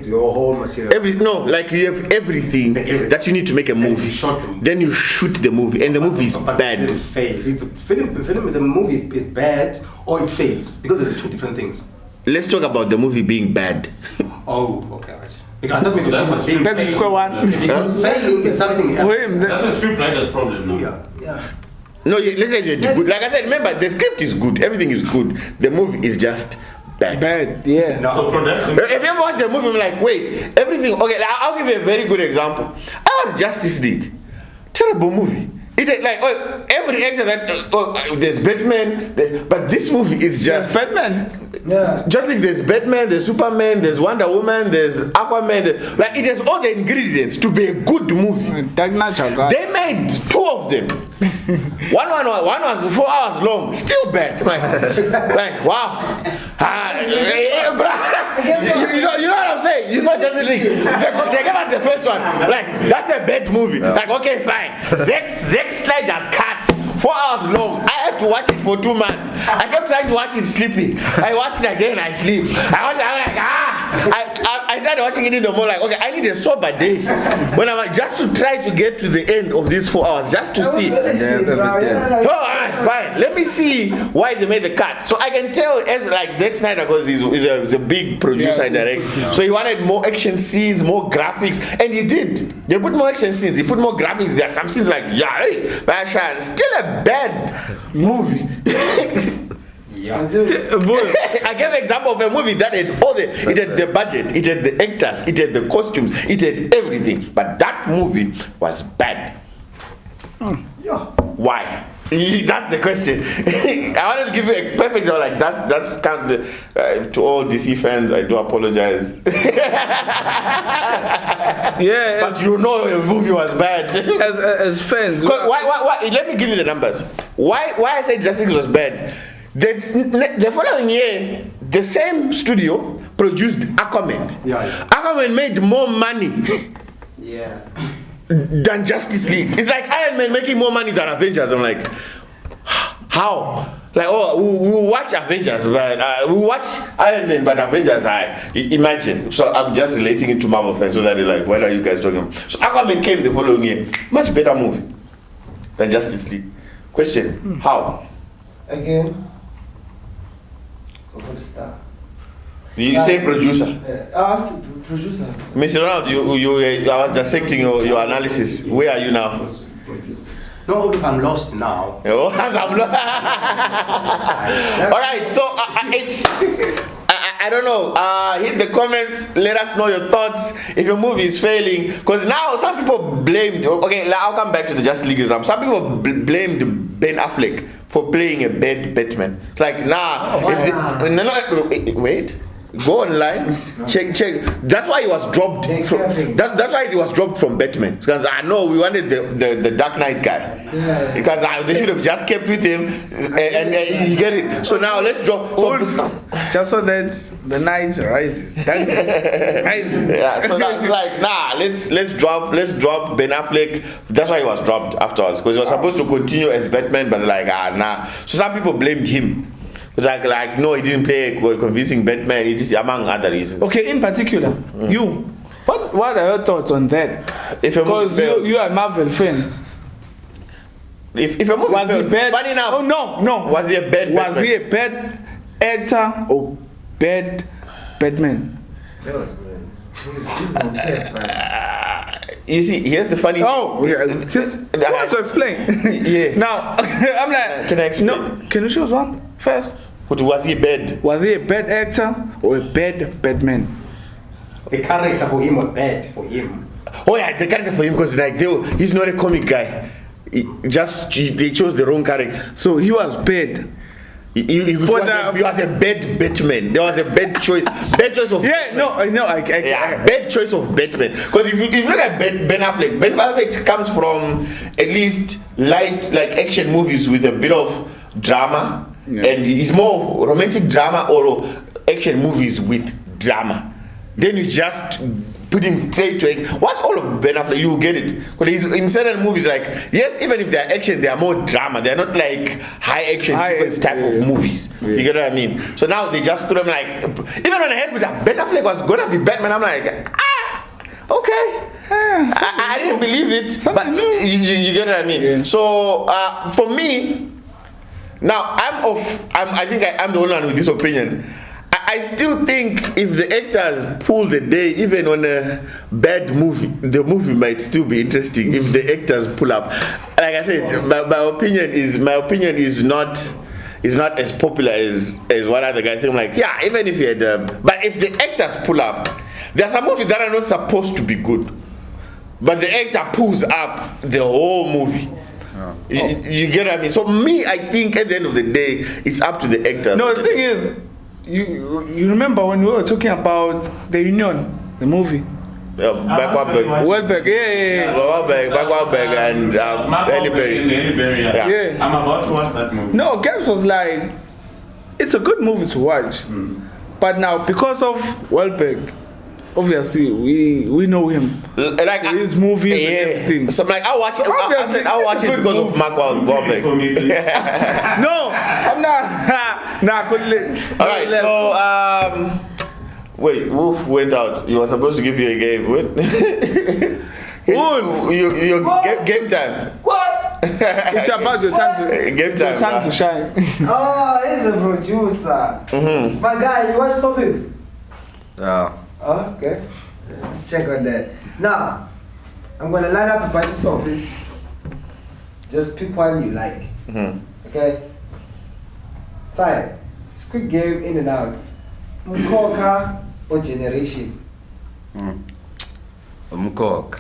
[SPEAKER 6] Your whole material.
[SPEAKER 1] Like you have everything that you need to make a movie. Then you shoot the movie, and the movie is bad.
[SPEAKER 6] It fail. The movie is bad or it fails because there's two different things.
[SPEAKER 1] Let's talk about the movie being bad.
[SPEAKER 6] Oh, okay, right. Because I thought maybe that's being
[SPEAKER 3] That's square one.
[SPEAKER 6] Because failing is something else.
[SPEAKER 2] That's a scriptwriter's problem. No?
[SPEAKER 6] Yeah.
[SPEAKER 1] No, let's say you're good. Like I said, remember the script is good, everything is good. The movie is just bad.
[SPEAKER 3] Yeah.
[SPEAKER 2] No, so production.
[SPEAKER 1] If you ever watch the movie, I'm like, wait, everything. Okay, I'll give you a very good example. I was Justice League, terrible movie. It's like every actor that there's Batman, but this movie is just
[SPEAKER 3] Batman.
[SPEAKER 5] Yeah.
[SPEAKER 1] Just like there's Batman, there's Superman, there's Wonder Woman, there's Aquaman. Like it has all the ingredients to be a good movie. They made two of them. one was 4 hours long, still bad. Like wow. You know what I'm saying? You saw Justice League. They gave us the first one. Like that's a bad movie. Like okay, fine. Zack Snyder's cut. 4 hours long. I had to watch it for 2 months. I kept trying to watch it sleeping. I watched it again, I sleep. I watched it, I'm like, I started watching it in the morning, like, okay, I need a sober day. When I'm just to try to get to the end of these 4 hours, just to see. Fine. Let me see why they made the cut. So I can tell, as like Zack Snyder, because he's a big producer and director. So he wanted more action scenes, more graphics, and he did. They put more action scenes. He put more graphics. There are some scenes like, hey, Bashan, still a bad movie.
[SPEAKER 6] Yeah.
[SPEAKER 1] I gave an example of a movie that had it had the budget, it had the actors, it had the costumes, it had everything. But that movie was bad.
[SPEAKER 6] Yeah.
[SPEAKER 1] Why? That's the question. I wanted to give you a perfect example. Like that's kind of to all DC fans. I do apologize.
[SPEAKER 3] Yeah,
[SPEAKER 1] but you know the movie was bad.
[SPEAKER 3] as fans.
[SPEAKER 1] Why? Let me give you the numbers. Why I say Justice League was bad? The following year, the same studio produced Aquaman.
[SPEAKER 6] Yeah.
[SPEAKER 1] Aquaman made more money.
[SPEAKER 5] Yeah.
[SPEAKER 1] Than Justice League. It's like Iron Man making more money than Avengers. I'm like, how? Like, we'll watch Avengers, but we'll watch Iron Man, but Avengers, imagine. So I'm just relating it to Marvel fans so that they're like, what are you guys talking about? So Aquaman came the following year. Much better movie than Justice League. Question, how?
[SPEAKER 5] Again, go for the star.
[SPEAKER 1] You say producer.
[SPEAKER 5] I asked the producer.
[SPEAKER 1] Mr. Ronald, I was dissecting your analysis. Where are you now?
[SPEAKER 6] No, look, I'm lost now.
[SPEAKER 1] Oh, I'm lost. All right, so I don't know. Hit the comments. Let us know your thoughts. If your movie is failing, because now some people blamed. Okay, I'll come back to the Justice League example. Some people blamed Ben Affleck for playing a bad Batman. It's like, wait. Go online, check. That's why he was dropped. That's why he was dropped from Batman. Because I know we wanted the Dark Knight guy.
[SPEAKER 5] Yeah.
[SPEAKER 1] Because they should have just kept with him and you get it. So now let's drop.
[SPEAKER 3] Just so that the night rises.
[SPEAKER 1] Yeah. So that's like let's drop Ben Affleck. That's why he was dropped afterwards, because he was supposed to continue as Batman, but like So some people blamed him. Like no, he didn't play a convincing Batman. It is among other reasons.
[SPEAKER 3] Okay, in particular, you. What are your thoughts on that? Because you are a Marvel fan.
[SPEAKER 1] If a movie
[SPEAKER 3] was
[SPEAKER 1] failed,
[SPEAKER 3] he bad?
[SPEAKER 1] funny enough,
[SPEAKER 3] Oh no.
[SPEAKER 1] Was he a bad
[SPEAKER 3] Was
[SPEAKER 1] Batman?
[SPEAKER 3] he a bad actor or bad Batman?
[SPEAKER 5] That was good. He's compared, man.
[SPEAKER 1] You see, here's the funny.
[SPEAKER 3] Oh, yeah. Who wants to explain?
[SPEAKER 1] Yeah.
[SPEAKER 3] Now, I'm like,
[SPEAKER 1] Can I explain?
[SPEAKER 3] No, can you choose one first?
[SPEAKER 1] Was he bad?
[SPEAKER 3] Was he a bad actor or a bad Batman?
[SPEAKER 6] The character for him was bad for him.
[SPEAKER 1] Oh yeah, the character for him, because like he's not a comic guy. They chose the wrong character.
[SPEAKER 3] So he was bad.
[SPEAKER 1] He was a bad Batman. There was a bad choice. Bad choice of
[SPEAKER 3] Yeah,
[SPEAKER 1] Batman.
[SPEAKER 3] I
[SPEAKER 1] Bad choice of Batman. Because if you look at Ben Affleck comes from at least light like action movies with a bit of drama, and it's more romantic drama or action movies with drama. Then you just put him straight to it. Watch all of Ben Affleck, you will get it. Because in certain movies, like, yes, even if they're action, they are more drama. They're not like high action sequence type of movies. You get what I mean? So now they just threw them like, even when I heard that Ben Affleck was gonna be Batman, I'm like, okay. I didn't believe it, but you get what I mean?
[SPEAKER 3] Yeah.
[SPEAKER 1] So for me, now I think I'm the only one with this opinion. I still think if the actors pull the day, even on a bad movie, the movie might still be interesting if the actors pull up. Like I said, my opinion is not as popular as what other guys think. I'm like, yeah, even if you had, but if the actors pull up, there are some movies that are not supposed to be good, but the actor pulls up the whole movie. You get what I mean? So me, I think at the end of the day, it's up to the actors.
[SPEAKER 3] No, the thing is, you remember when we were talking about The Union, the movie? Wahlberg, yeah.
[SPEAKER 1] Wahlberg and Halle Berry.
[SPEAKER 3] Yeah.
[SPEAKER 2] I'm about to watch that movie.
[SPEAKER 3] No, Gabs was like, it's a good movie to watch. But now, because of Wahlberg, obviously, we know him.
[SPEAKER 1] Like
[SPEAKER 3] his movies and everything.
[SPEAKER 1] So like I'll watch it. I'll watch it because of Mark Wahlberg.
[SPEAKER 2] For me, please.
[SPEAKER 3] No, I'm not. Nah,
[SPEAKER 1] All right. So Wait, Wolf went out. You were supposed to give you a game. What? Wolf, your game time.
[SPEAKER 3] What? It's about your time to
[SPEAKER 1] game time.
[SPEAKER 3] Time to shine.
[SPEAKER 5] Oh, he's a producer. My guy, you watch zombies?
[SPEAKER 4] Yeah.
[SPEAKER 5] Oh, okay. Let's check on that. Now, I'm gonna line up a bunch of zombies. Just pick one you like. Okay? Fine. It's a quick game, in and out. Mkoka or generation?
[SPEAKER 4] Umkok.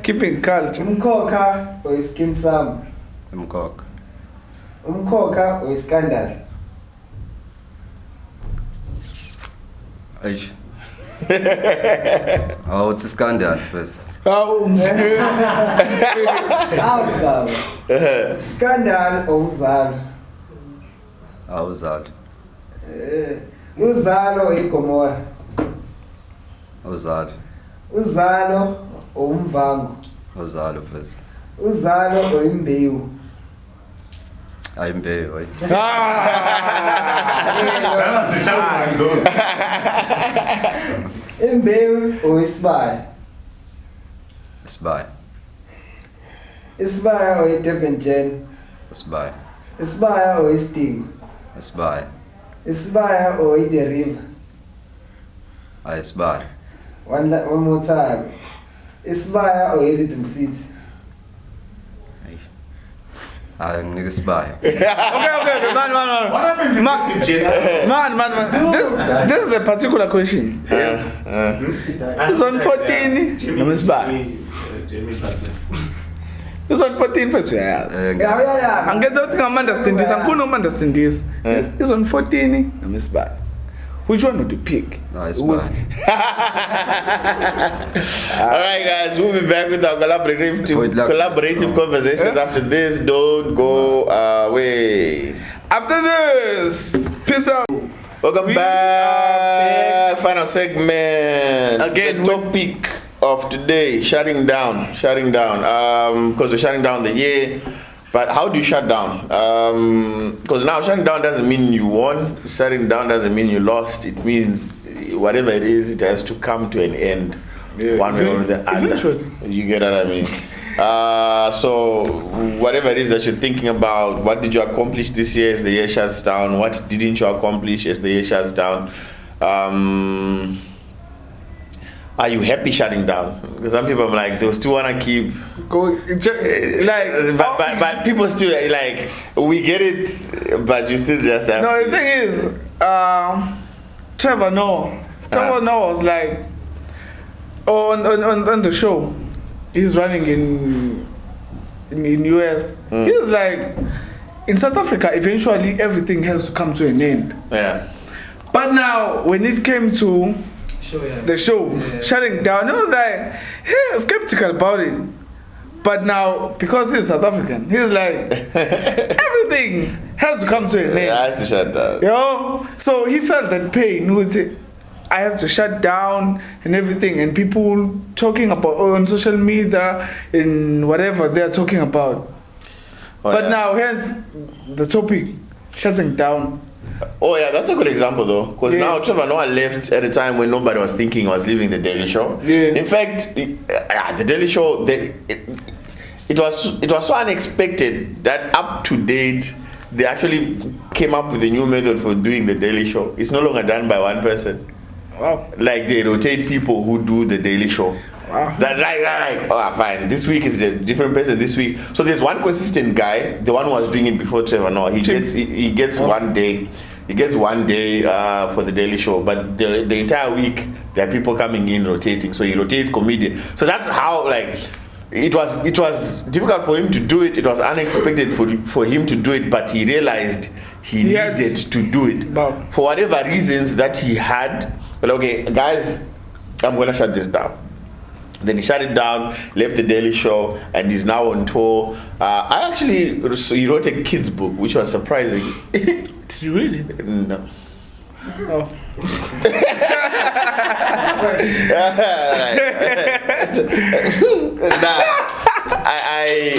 [SPEAKER 3] Keeping culture.
[SPEAKER 5] Mkoka or skim sam?
[SPEAKER 4] Umkok.
[SPEAKER 5] Mkoka or scandal?
[SPEAKER 4] Aish. Oh, it's a scandal first.
[SPEAKER 3] Oh.
[SPEAKER 5] Out, Scandal or uzalo?
[SPEAKER 4] Awuzalo.
[SPEAKER 5] Uzalo or ikomora?
[SPEAKER 4] Awuzalo.
[SPEAKER 5] Uzalo or umvango?
[SPEAKER 4] Awuzalo first.
[SPEAKER 5] Uzalo or imbewu?
[SPEAKER 4] Ayimbe, wait.
[SPEAKER 2] That was the champion, though.
[SPEAKER 5] Imbewu or isibaya?
[SPEAKER 4] Isibaya.
[SPEAKER 5] Isibaya or a different gen?
[SPEAKER 4] Isibaya.
[SPEAKER 5] Isibaya or isting?
[SPEAKER 4] Isibaya.
[SPEAKER 5] Isibaya or the river?
[SPEAKER 4] Isibaya.
[SPEAKER 5] One more time. Isibaya or a rhythm seat?
[SPEAKER 4] Nigga Isibaya.
[SPEAKER 3] Okay, man.
[SPEAKER 2] What happened to
[SPEAKER 3] Man.
[SPEAKER 2] Jane?
[SPEAKER 3] Man. This is a particular question. It's on 14.
[SPEAKER 2] Jamie Butler.
[SPEAKER 3] It's on 14 first. Yeah.
[SPEAKER 5] Yeah.
[SPEAKER 3] I'm getting to understand this. I'm going to understand this. It's on 14. I miss bad. Which one would you pick?
[SPEAKER 4] No, it's
[SPEAKER 3] Who was-
[SPEAKER 1] Alright guys, we'll be back with our collaborative conversations after this. Don't go away.
[SPEAKER 3] After this, peace out.
[SPEAKER 1] Welcome back. Final segment.
[SPEAKER 3] Again,
[SPEAKER 1] the topic of today, shutting down. Because we're shutting down the year. But how do you shut down? Because now shutting down doesn't mean you won. Shutting down doesn't mean you lost. It means whatever it is, it has to come to an end. One way or the other.
[SPEAKER 3] Eventually.
[SPEAKER 1] You get what I mean? So whatever it is that you're thinking about, what did you accomplish this year as the year shuts down? What didn't you accomplish as the year shuts down? Are you happy shutting down? Because some people are like, they still want to keep
[SPEAKER 3] Go,
[SPEAKER 1] but people still like, we get it, but you still just have
[SPEAKER 3] no,
[SPEAKER 1] to.
[SPEAKER 3] the thing is, Trevor Noah was like, on the show, he's running in US. He was like, in South Africa, eventually everything has to come to an end.
[SPEAKER 1] Yeah.
[SPEAKER 3] But now, when it came to the show shutting down, he was like, skeptical about it. But now, because he's South African, he's like, everything has to come to an end.
[SPEAKER 1] Yeah, I have to shut down.
[SPEAKER 3] You know? So he felt that pain. He would say, I have to shut down and everything. And people talking about on social media and whatever they're talking about. But now, hence the topic, shutting down.
[SPEAKER 1] Oh yeah, that's a good example though, because now Trevor Noah left at a time when nobody was thinking he was leaving the Daily Show.
[SPEAKER 3] Yeah.
[SPEAKER 1] In fact, the Daily Show, it was so unexpected that up to date they actually came up with a new method for doing the Daily Show. It's no longer done by one person.
[SPEAKER 3] Wow.
[SPEAKER 1] Like they rotate people who do the Daily Show.
[SPEAKER 3] Wow.
[SPEAKER 1] That's like, oh fine, this week is a different person this week. So there's one consistent guy, the one who was doing it before Trevor Noah. He gets one day. He gets one day for the Daily Show, but the entire week there are people coming in rotating. So he rotates comedian. So that's how like it was difficult for him to do it. It was unexpected for him to do it, but he realized he needed to do it.
[SPEAKER 3] Wow.
[SPEAKER 1] For whatever reasons that he had. But okay, guys, I'm gonna shut this down. Then he shut it down, left the Daily Show, and is now on tour. He wrote a kid's book, which was surprising.
[SPEAKER 3] Did you read it?
[SPEAKER 1] No.
[SPEAKER 3] Oh.
[SPEAKER 1] I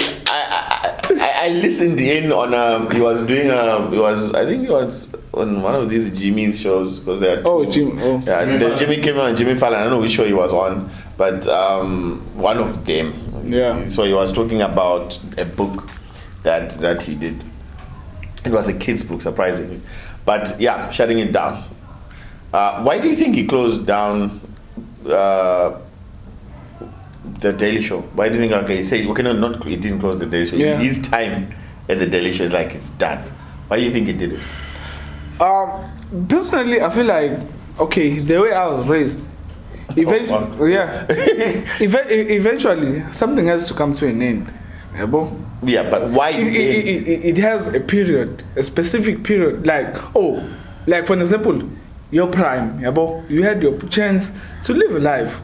[SPEAKER 1] listened in on he was doing I think he was on one of these Jimmy's shows because there are yeah, there's Jimmy Kimmel and Jimmy Fallon. I don't know which show he was on, but one of them.
[SPEAKER 3] Yeah.
[SPEAKER 1] So he was talking about a book that he did. It was a kid's book, surprisingly, but yeah, shutting it down. Why do you think he closed down the Daily Show? Why do you think? Okay, he said he didn't close the Daily Show.
[SPEAKER 3] Yeah.
[SPEAKER 1] His time at the Daily Show is like it's done. Why do you think he did it?
[SPEAKER 3] Personally, I feel like okay, the way I was raised, eventually something has to come to an end.
[SPEAKER 1] Yeah, but why?
[SPEAKER 3] It has a period, a specific period. Like for example, your prime. You had your chance to live a life,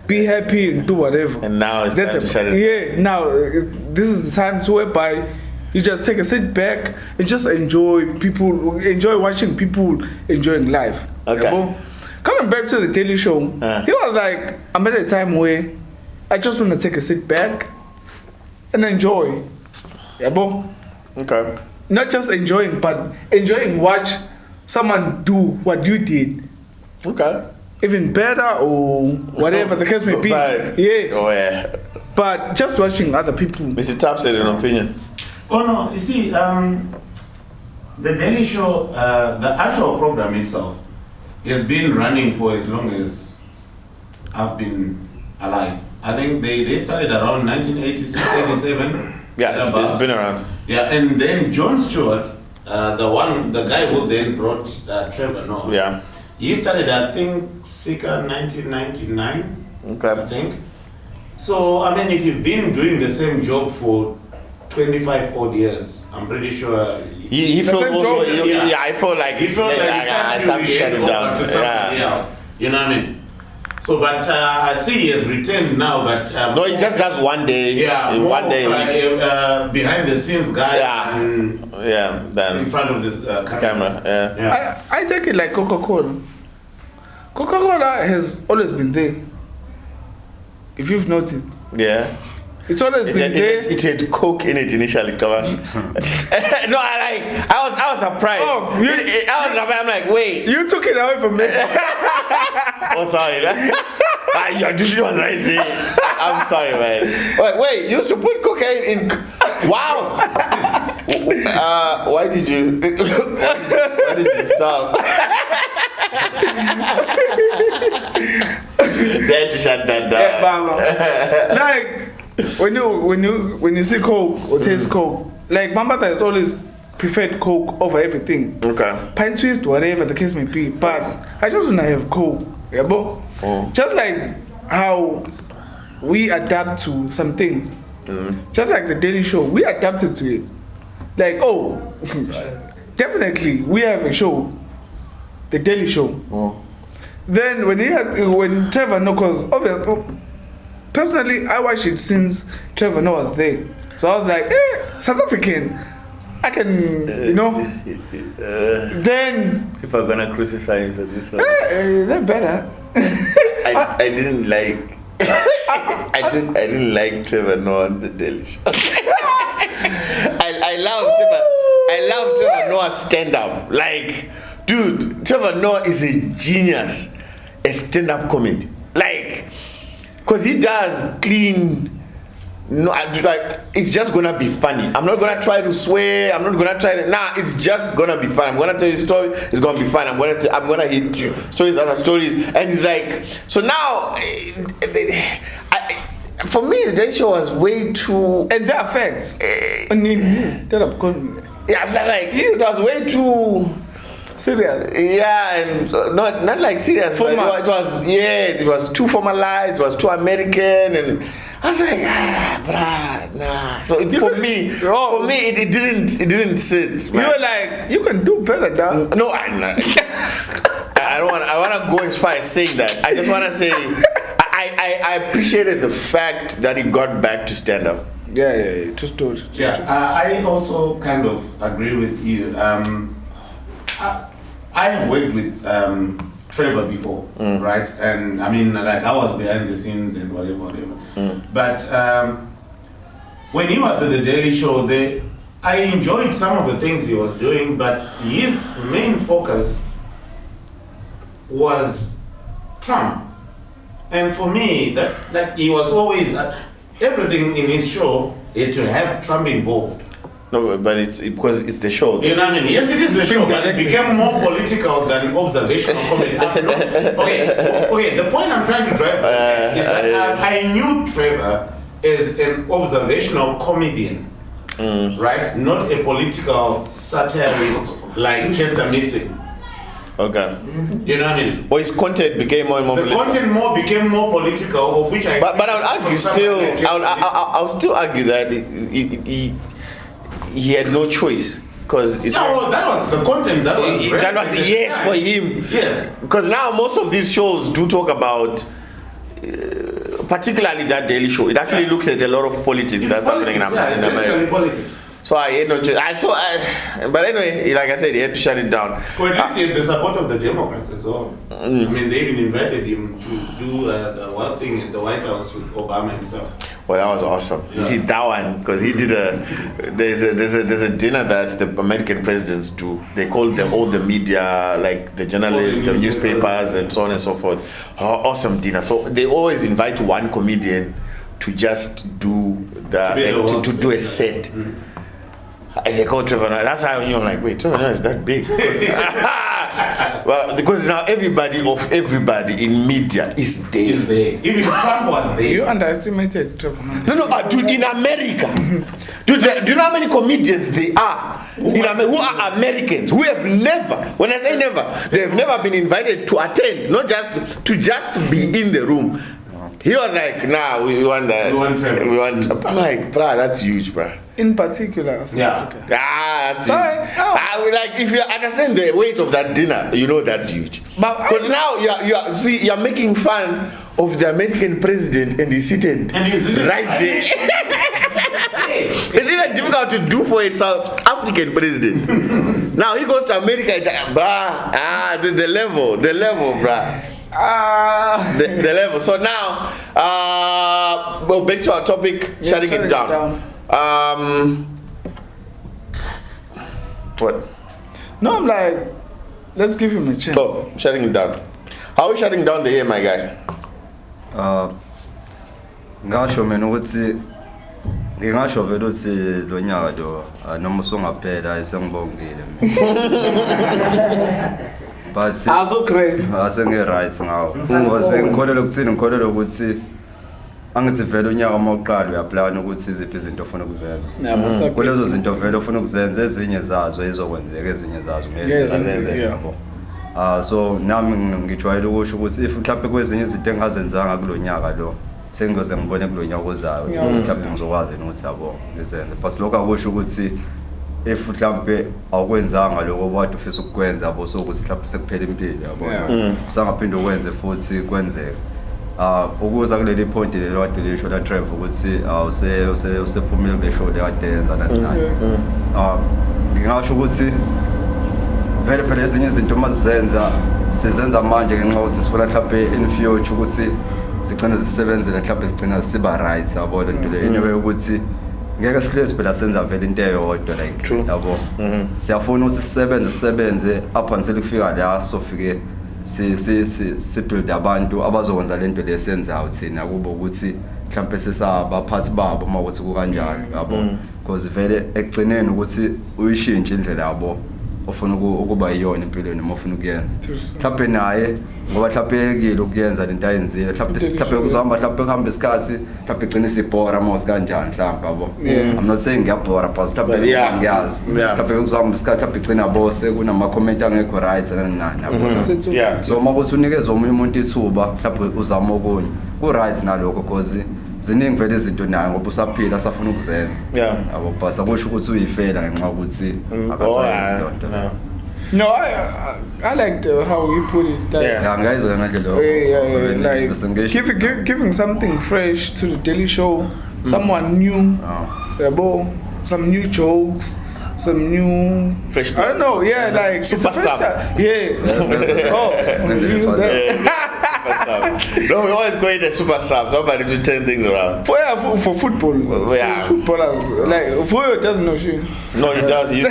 [SPEAKER 3] be happy and do whatever.
[SPEAKER 1] And now it's time to shut it.
[SPEAKER 3] Yeah, now this is the time to whereby you just take a sit back and just enjoy watching people enjoying life.
[SPEAKER 1] Okay.
[SPEAKER 3] Coming back to the Daily Show, he was like, I'm at a time where I just want to take a sit back and enjoy.
[SPEAKER 1] Okay.
[SPEAKER 3] Not just enjoying, but watch someone do what you did.
[SPEAKER 1] Okay.
[SPEAKER 3] Even better or whatever the case may be. Yeah.
[SPEAKER 1] Oh yeah.
[SPEAKER 3] But just watching other people.
[SPEAKER 1] Mr. Tapp said an opinion.
[SPEAKER 2] Oh no, you see, the Daily Show, the actual program itself has been running for as long as I've been alive. I think they started around 1986, 87.
[SPEAKER 1] Yeah, it's been around.
[SPEAKER 2] Yeah, and then Jon Stewart, the guy who then brought Trevor Noah.
[SPEAKER 1] Yeah.
[SPEAKER 2] He started, I think, circa 1999.
[SPEAKER 1] Okay.
[SPEAKER 2] I think. So, I mean, if you've been doing the same job for 25 odd years, I'm pretty sure
[SPEAKER 1] he felt also. I felt like
[SPEAKER 2] he felt like
[SPEAKER 1] it's time to shut it down.
[SPEAKER 2] To somebody else. You know what I mean? So, but I see he has returned now. But
[SPEAKER 1] no, he just does one day.
[SPEAKER 2] Yeah,
[SPEAKER 1] in
[SPEAKER 2] more
[SPEAKER 1] one day.
[SPEAKER 2] like behind the scenes guy.
[SPEAKER 1] Yeah. Then
[SPEAKER 2] in front of this camera.
[SPEAKER 1] Yeah.
[SPEAKER 3] I take it like Coca-Cola. Coca-Cola has always been there. If you've noticed.
[SPEAKER 1] Yeah.
[SPEAKER 3] It's always been there.
[SPEAKER 1] It had Coke in it initially, come on. No, I was surprised.
[SPEAKER 3] Oh,
[SPEAKER 1] I was surprised. I'm like, wait.
[SPEAKER 3] You took it away from me.
[SPEAKER 1] Oh, sorry. Your duty was right there. I'm sorry, man. Wait, you used to put cocaine in. Wow. Why did you stop? They had to shut that down.
[SPEAKER 3] Yeah, Mama. Like when you see Coke or taste Coke, like my mother has always preferred Coke over everything.
[SPEAKER 1] Okay.
[SPEAKER 3] Pine twist, whatever the case may be, but I just wanna have Coke. Yeah, bro. Just like how we adapt to some things. Just like the Daily Show, we adapted to it. Like, definitely we have a show, the Daily Show. Then when Trevor Noah, because personally I watched it since Trevor Noah was there, so I was like, South African, I can, then
[SPEAKER 1] if I'm gonna crucify you for this one,
[SPEAKER 3] they're better.
[SPEAKER 1] I didn't like. I didn't like Trevor Noah on the Daily Show. I love Trevor Noah's stand-up. Like, dude, Trevor Noah is a genius at stand-up comedy. Like, cause he does clean. No, it's just gonna be funny. I'm not gonna try to swear. I'm not gonna try to. It's just gonna be fun. I'm gonna tell you a story. It's gonna be fun. I'm gonna hit you stories after stories. And it's like, so now, for me, the Daily Show was way too.
[SPEAKER 3] And that affects. Stand-up comedy.
[SPEAKER 1] Yeah, so like it was way too
[SPEAKER 3] serious.
[SPEAKER 1] Yeah, and not like serious. But it was too formalized. It was too American and. I was like, nah. So for me, it didn't sit.
[SPEAKER 3] Man. You were like, you can do better, dog.
[SPEAKER 1] No, I don't want. I want to go as far as saying that. I just want to say, I appreciated the fact that he got back to stand up.
[SPEAKER 3] Yeah, true story.
[SPEAKER 2] I also kind of agree with you. I have worked with Trevor before, right? And I mean, like I was behind the scenes and whatever. But when he was at the Daily Show, I enjoyed some of the things he was doing, but his main focus was Trump. And for me, that he was always, everything in his show had to have Trump involved.
[SPEAKER 1] No, but it's because it's the show.
[SPEAKER 2] You know what I mean? Yes, it is the show, but it became more political than observational comedy. Okay, the point I'm trying to drive at is that I knew Trevor as an observational comedian, right? Not a political satirist like Chester Missing.
[SPEAKER 1] Okay.
[SPEAKER 2] You know what I mean?
[SPEAKER 1] Or his content became more and more
[SPEAKER 2] The
[SPEAKER 1] political.
[SPEAKER 2] content became more political, of which I.
[SPEAKER 1] But I would argue still. I'll still argue that he had no choice because it's.
[SPEAKER 2] No, that was the content that was.
[SPEAKER 1] That was yes for him.
[SPEAKER 2] Yes.
[SPEAKER 1] Because now most of these shows do talk about. Particularly that Daily Show, it actually looks at a lot of politics that's happening in America.
[SPEAKER 2] Basically politics.
[SPEAKER 1] So I had no choice. But anyway, like I said, he had to shut it down.
[SPEAKER 2] Well, at least he had the support of the Democrats as well. I mean, they even invited him to do the one thing in the White House with Obama and stuff.
[SPEAKER 1] Well, that was awesome. You see that one because he did there's a dinner that the American presidents do. They call them all the media, like the journalists, the newspapers, and so on and so forth. Awesome dinner. So they always invite one comedian to just do to do a set. And they call Trevor Noah. That's how I'm like, wait, Trevor Noah is that big? Well, because now everybody in media is there.
[SPEAKER 2] Even Trump was there.
[SPEAKER 3] You underestimated Trevor Noah.
[SPEAKER 1] No, dude, in America, dude, do you know how many comedians they are? Who are Americans, who have never, when I say never, they have never been invited to attend, not just to be in the room. He was like, nah, we want that.
[SPEAKER 2] We want Trevor.
[SPEAKER 1] I'm like, bruh, that's huge, bruh.
[SPEAKER 3] In particular, South
[SPEAKER 2] Yeah.
[SPEAKER 3] Africa.
[SPEAKER 1] That's huge. Like, if you understand the weight of that dinner, you know that's huge. Because now you're making fun of the American president and he's seated right there. It's even difficult to do for a South African president. Now he goes to America, bruh, the level, bruh. The level. So now, well, back to our topic, shutting it down. What?
[SPEAKER 3] No, I'm like, let's give him a chance.
[SPEAKER 1] Oh, shutting it down. How are we shutting down the year, my guy?
[SPEAKER 4] Ngasho mina ukuthi ngingasho vele ukuthi lo nyaka lo noma usungaphela ayisengibongile but
[SPEAKER 3] also great
[SPEAKER 4] asenge right ngawo ngoba ngikholelwa ukuthi angithi vele unyaka mawuqala uyaplana ukuthi iziphi izinto ofuna ukuzenza kulezo zinto vele ofuna ukuzenza ezinye zazo izokwenzeka ezinye zazo ngeke yabo so nami ngijwayele ukusho ukuthi if mhlawumbe kwezinye izinto engazenzanga kulonyaka lo sengizoze ngibone kulonyaka ozayo mhlawumbe ngizokwazi ukuthi yabo ngizenze but lokho akusho ukuthi if mhlawumbe awukwenzanga lokho obade ufisa ukukwenza yabo sokuthi mhlawumbe sekuphela impilo yabo usangaphinde ukwenze futhi kwenzeke ukuza kuleli point lelo wade lisho la Trevor ukuthi usephumile kule show le kade yenza nathi ngingasho ukuthi vele phela ezinye izinto mazizenza sizenza manje ngenxa ukuthi sifuna mhlawumbe in future ukuthi sigcina zisebenzele mhlawumbe sigcina siba right yabo lento le anyway ukuthi ngeke sihlezi phela senza vele into eyodwa like yabo siyafuna ukuthi sisebenze up until kufika la sofike si build abantu abazokwenza lento lesenzayo thina kubo ukuthi mhlawumbe sesabaphathi babo mawukuthi kukanjalo yabo because vele ekugcineni ukuthi uyishintshe indlela yabo ofuna ukuba yiyona empilweni noma ofuna ukuyenza mhlawumbe naye ngoba mhlawumbe ekile ukuyenza lento ayenzile mhlawumbe kuzohamba mhlawumbe kuhamba isikhathi mhlawumbe igcina isibhora mawuzi kanjani mhlawumbe yabo I'm not saying ngiyabhora but mhlawumbe ngiyazi mhlawumbe kuzohamba isikhathi mhlawumbe igcina bose kunama comment angekho right nani yabo so mawukuthi unikeze omunye umuntu ithuba mhlawumbe uzama okunye ku right nalokho because ziningi vele izinto nayo ngoba usaphila asafuna ukuzenza yabo but akusho ukuthi uyifela ngenxa ukuthi akasayenzi lonto.
[SPEAKER 3] No, I liked how you put it. Like, giving something fresh to the Daily Show, someone new, some new jokes, some new
[SPEAKER 1] fresh.
[SPEAKER 3] I don't know, like
[SPEAKER 1] super sub.
[SPEAKER 3] Yeah. Oh, use that.
[SPEAKER 1] super sub. No, we always go in the super sub. Somebody to turn things around.
[SPEAKER 3] For football.
[SPEAKER 1] Yeah.
[SPEAKER 3] For footballers. Like, Fuyo doesn't know shit.
[SPEAKER 1] No, he does. He's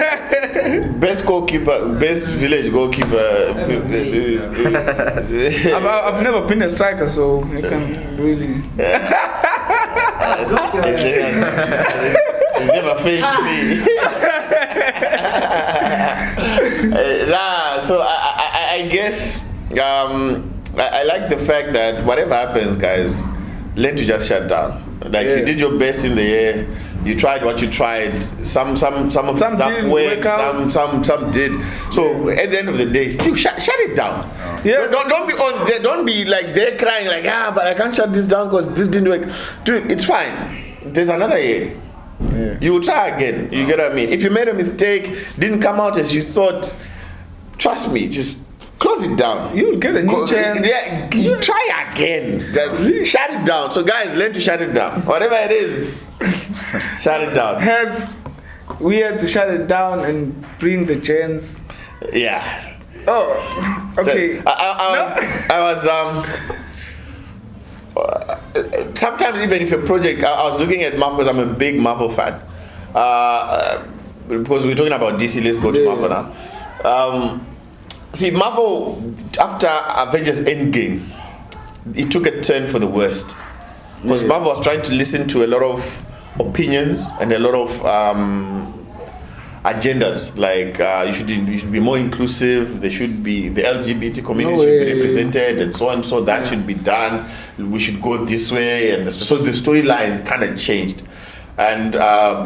[SPEAKER 1] best goalkeeper, best village goalkeeper.
[SPEAKER 3] I've never been a striker, so I can really.
[SPEAKER 1] He's never faced me. So I guess I like the fact that whatever happens, guys, learn to just shut down. Like you did your best in the year. You tried what you tried. Some of the stuff worked. Some did. So at the end of the day, still shut it down.
[SPEAKER 3] Yeah.
[SPEAKER 1] Don't be on there. Don't be like they're crying like but I can't shut this down because this didn't work. Dude, it's fine. There's another year. Yeah. You will try again. You get what I mean? If you made a mistake, didn't come out as you thought, trust me, just close it down.
[SPEAKER 3] You'll get a new chance.
[SPEAKER 1] Yeah, you try again. Just shut it down. So guys, learn to shut it down. Whatever it is, shut it down.
[SPEAKER 3] Hence, we had to shut it down and bring the gens.
[SPEAKER 1] Yeah.
[SPEAKER 3] Oh, okay.
[SPEAKER 1] So I was sometimes even if a project, I was looking at Marvel because I'm a big Marvel fan. Because we're talking about DC, let's go to Marvel now. See, Marvel, after Avengers Endgame, it took a turn for the worst. Because Marvel was trying to listen to a lot of opinions and a lot of agendas, like you should be more inclusive, the LGBT community should be represented, and so on. So that should be done. We should go this way, and so the storylines kind of changed. And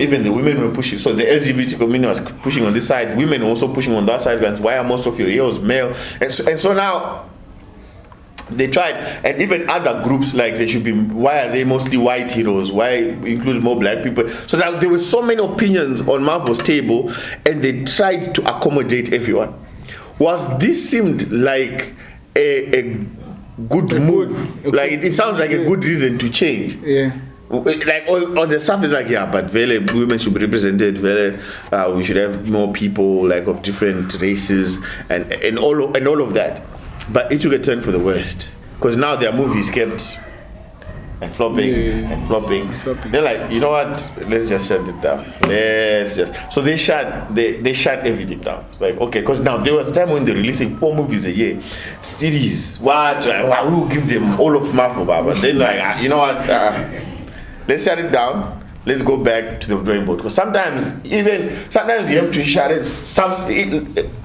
[SPEAKER 1] even the women were pushing. So the LGBT community was pushing on this side. Women were also pushing on that side. And why are most of your heroes male? And so now they tried, and even other groups like they should be. Why are they mostly white heroes? Why include more black people? So that there were so many opinions on Marvel's table, and they tried to accommodate everyone. This seemed like a good move. Like it sounds like a good reason to change.
[SPEAKER 3] Yeah.
[SPEAKER 1] Like on the surface, like but women should be represented. We should have more people like of different races and all of that. But it took a turn for the worst because now their movies kept and flopping. They're like, you know what? Let's just shut it down. So they shut everything down. It's like okay, because now there was a time when they're releasing 4 movies a year, series. What? We will give them all of Marvel, but then like you know what? Let's shut it down. Let's go back to the drawing board. Because sometimes you have to shut it.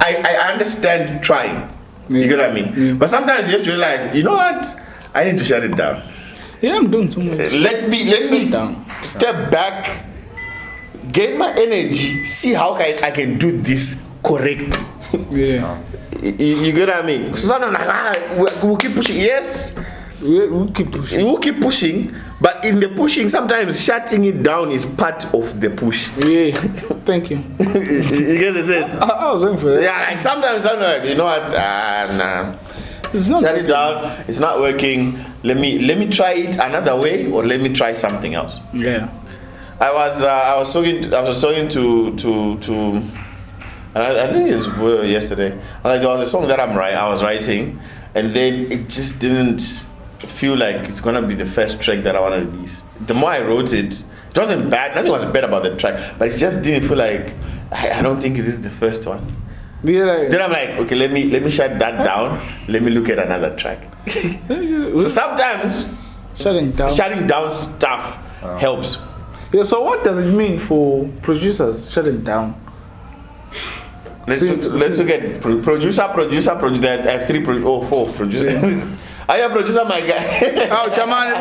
[SPEAKER 1] I understand trying. You get what I mean? Yeah. But sometimes you have to realize, you know what? I need to shut it down.
[SPEAKER 3] Yeah, I'm doing too much.
[SPEAKER 1] Let me step back, gain my energy, see how I can do this correctly.
[SPEAKER 3] Yeah.
[SPEAKER 1] You get what I mean? So sometimes like, we'll keep pushing. Yes.
[SPEAKER 3] We'll keep pushing.
[SPEAKER 1] We'll keep pushing, but in the pushing, sometimes shutting it down is part of the push.
[SPEAKER 3] Yeah, thank you.
[SPEAKER 1] You get the sense?
[SPEAKER 3] I was waiting for that.
[SPEAKER 1] Yeah, like sometimes I'm like, you know what? Nah.
[SPEAKER 3] It's not
[SPEAKER 1] shut
[SPEAKER 3] working.
[SPEAKER 1] It down. It's not working. Let me try it another way, or let me try something else.
[SPEAKER 3] Yeah.
[SPEAKER 1] I was talking to. I think it was yesterday. Like there was a song that I was writing, and then it just didn't feel like it's gonna be the first track that I want to release. The more I wrote it wasn't bad. Nothing was bad about the track, but it just didn't feel like I don't think this is the first one.
[SPEAKER 3] Yeah.
[SPEAKER 1] Then I'm like, okay, let me shut that down. Let me look at another track. So sometimes shutting down stuff helps.
[SPEAKER 3] Yeah. So what does it mean for producers shutting down?
[SPEAKER 1] Let's look at producer. I have 4 producers. I am producer, my guy.
[SPEAKER 3] Oh, Chamani,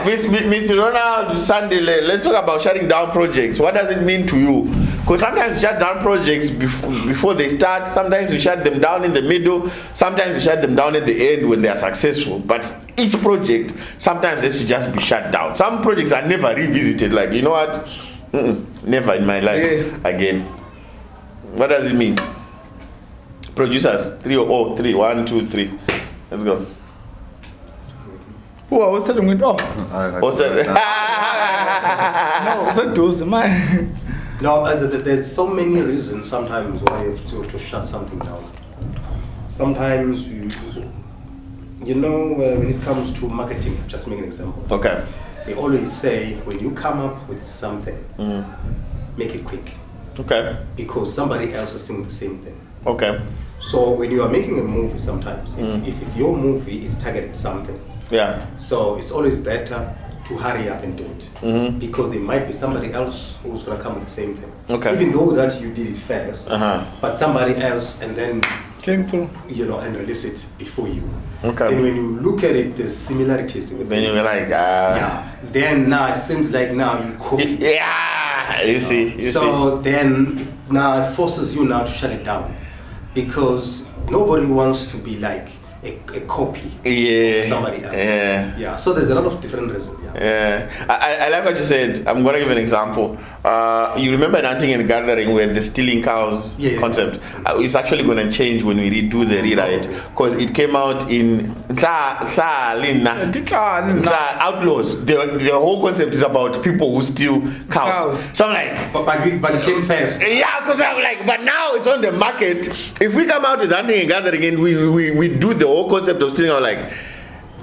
[SPEAKER 1] Mr. Ronald Sunday, let's talk about shutting down projects. What does it mean to you? Because sometimes you shut down projects before they start. Sometimes you shut them down in the middle. Sometimes you shut them down at the end when they are successful. But each project sometimes has to just be shut down. Some projects are never revisited. Like, you know what? Never in my life again. What does it mean? Producers, 3 or 3. 1, 2, 3. Let's go.
[SPEAKER 3] Who I was telling me?
[SPEAKER 1] What's that?
[SPEAKER 3] No, that was mine.
[SPEAKER 6] No, there's so many reasons sometimes why you have to shut something down. sometimes you know, when it comes to marketing, just make an example.
[SPEAKER 1] Okay.
[SPEAKER 6] They always say when you come up with something, make it quick.
[SPEAKER 1] Okay.
[SPEAKER 6] Because somebody else is doing the same thing.
[SPEAKER 1] Okay.
[SPEAKER 6] So when you are making a movie, sometimes if your movie is targeted something, so it's always better to hurry up and do it, because there might be somebody else who's gonna come with the same thing.
[SPEAKER 1] Okay.
[SPEAKER 6] Even though that you did it first, but somebody else and then
[SPEAKER 3] came through,
[SPEAKER 6] you know, and release it before you.
[SPEAKER 1] Okay.
[SPEAKER 6] Then when you look at it, there's similarities with
[SPEAKER 1] then
[SPEAKER 6] it.
[SPEAKER 1] you're like,
[SPEAKER 6] Then now it seems like now you copy.
[SPEAKER 1] You see.
[SPEAKER 6] Then now it forces you now to shut it down, because nobody wants to be like a copy of somebody else. So there's a lot of different reasons.
[SPEAKER 1] I like what you said. I'm gonna give an example. You remember in Hunting and Gathering where the stealing cows concept? It's actually gonna change when we redo the rewrite, because it came out in Outlaws. The whole concept is about people who steal cows. So I'm like,
[SPEAKER 6] but it came first.
[SPEAKER 1] Yeah, because I'm like, but now it's on the market. If we come out with Hunting and Gathering and we do the whole concept of stealing, I'm like,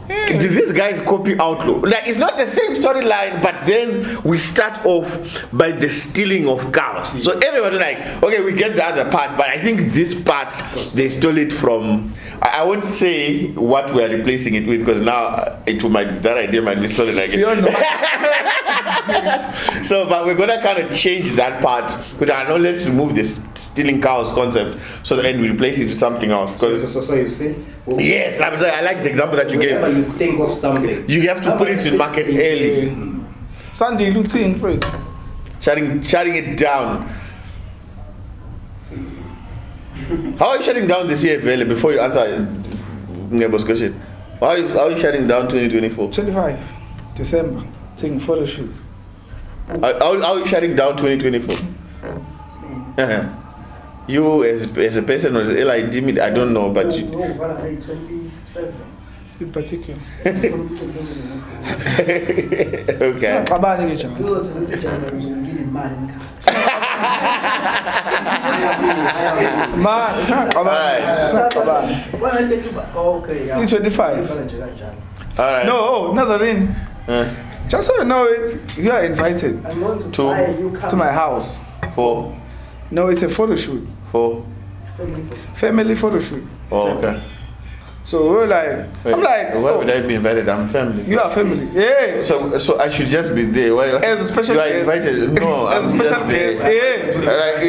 [SPEAKER 1] did these guys copy Outlaw? Like, it's not the same storyline, but then we start off by the stealing of cows. So everybody like, okay, we get the other part, but I think this part they stole it from. I won't say what we are replacing it with, because now that idea might be stolen again. So, but we're gonna kind of change that part. But I know, let's remove this stealing cows concept, so then we replace it with something else.
[SPEAKER 6] So you see?
[SPEAKER 1] Well, yes, I like the example that you gave.
[SPEAKER 6] Whenever you think of something,
[SPEAKER 1] you have to put it in market early.
[SPEAKER 3] Sunday, routine, right?
[SPEAKER 1] Shutting it down. How are you shutting down this year, Vele, before you answer Ngebo's question? How are you shutting down 2024?
[SPEAKER 3] 25 December, taking photo shoot.
[SPEAKER 1] How are you shutting down 2024? You as a person or as LID, I don't know, but you.
[SPEAKER 7] No, what are they, 27?
[SPEAKER 3] In particular.
[SPEAKER 1] Okay.
[SPEAKER 3] He's 25.
[SPEAKER 1] Alright.
[SPEAKER 3] No, Nazarene. Just so you know it, you are invited to my house.
[SPEAKER 1] For?
[SPEAKER 3] No, it's a photo shoot.
[SPEAKER 1] For?
[SPEAKER 3] Family photo shoot.
[SPEAKER 1] Oh, okay.
[SPEAKER 3] So we're like, I'm like,
[SPEAKER 1] why would I be invited? I'm family.
[SPEAKER 3] You are family. Yeah.
[SPEAKER 1] So I should just be there. Why?
[SPEAKER 3] As a special
[SPEAKER 1] guest. You are invited. No,
[SPEAKER 3] as a special guest.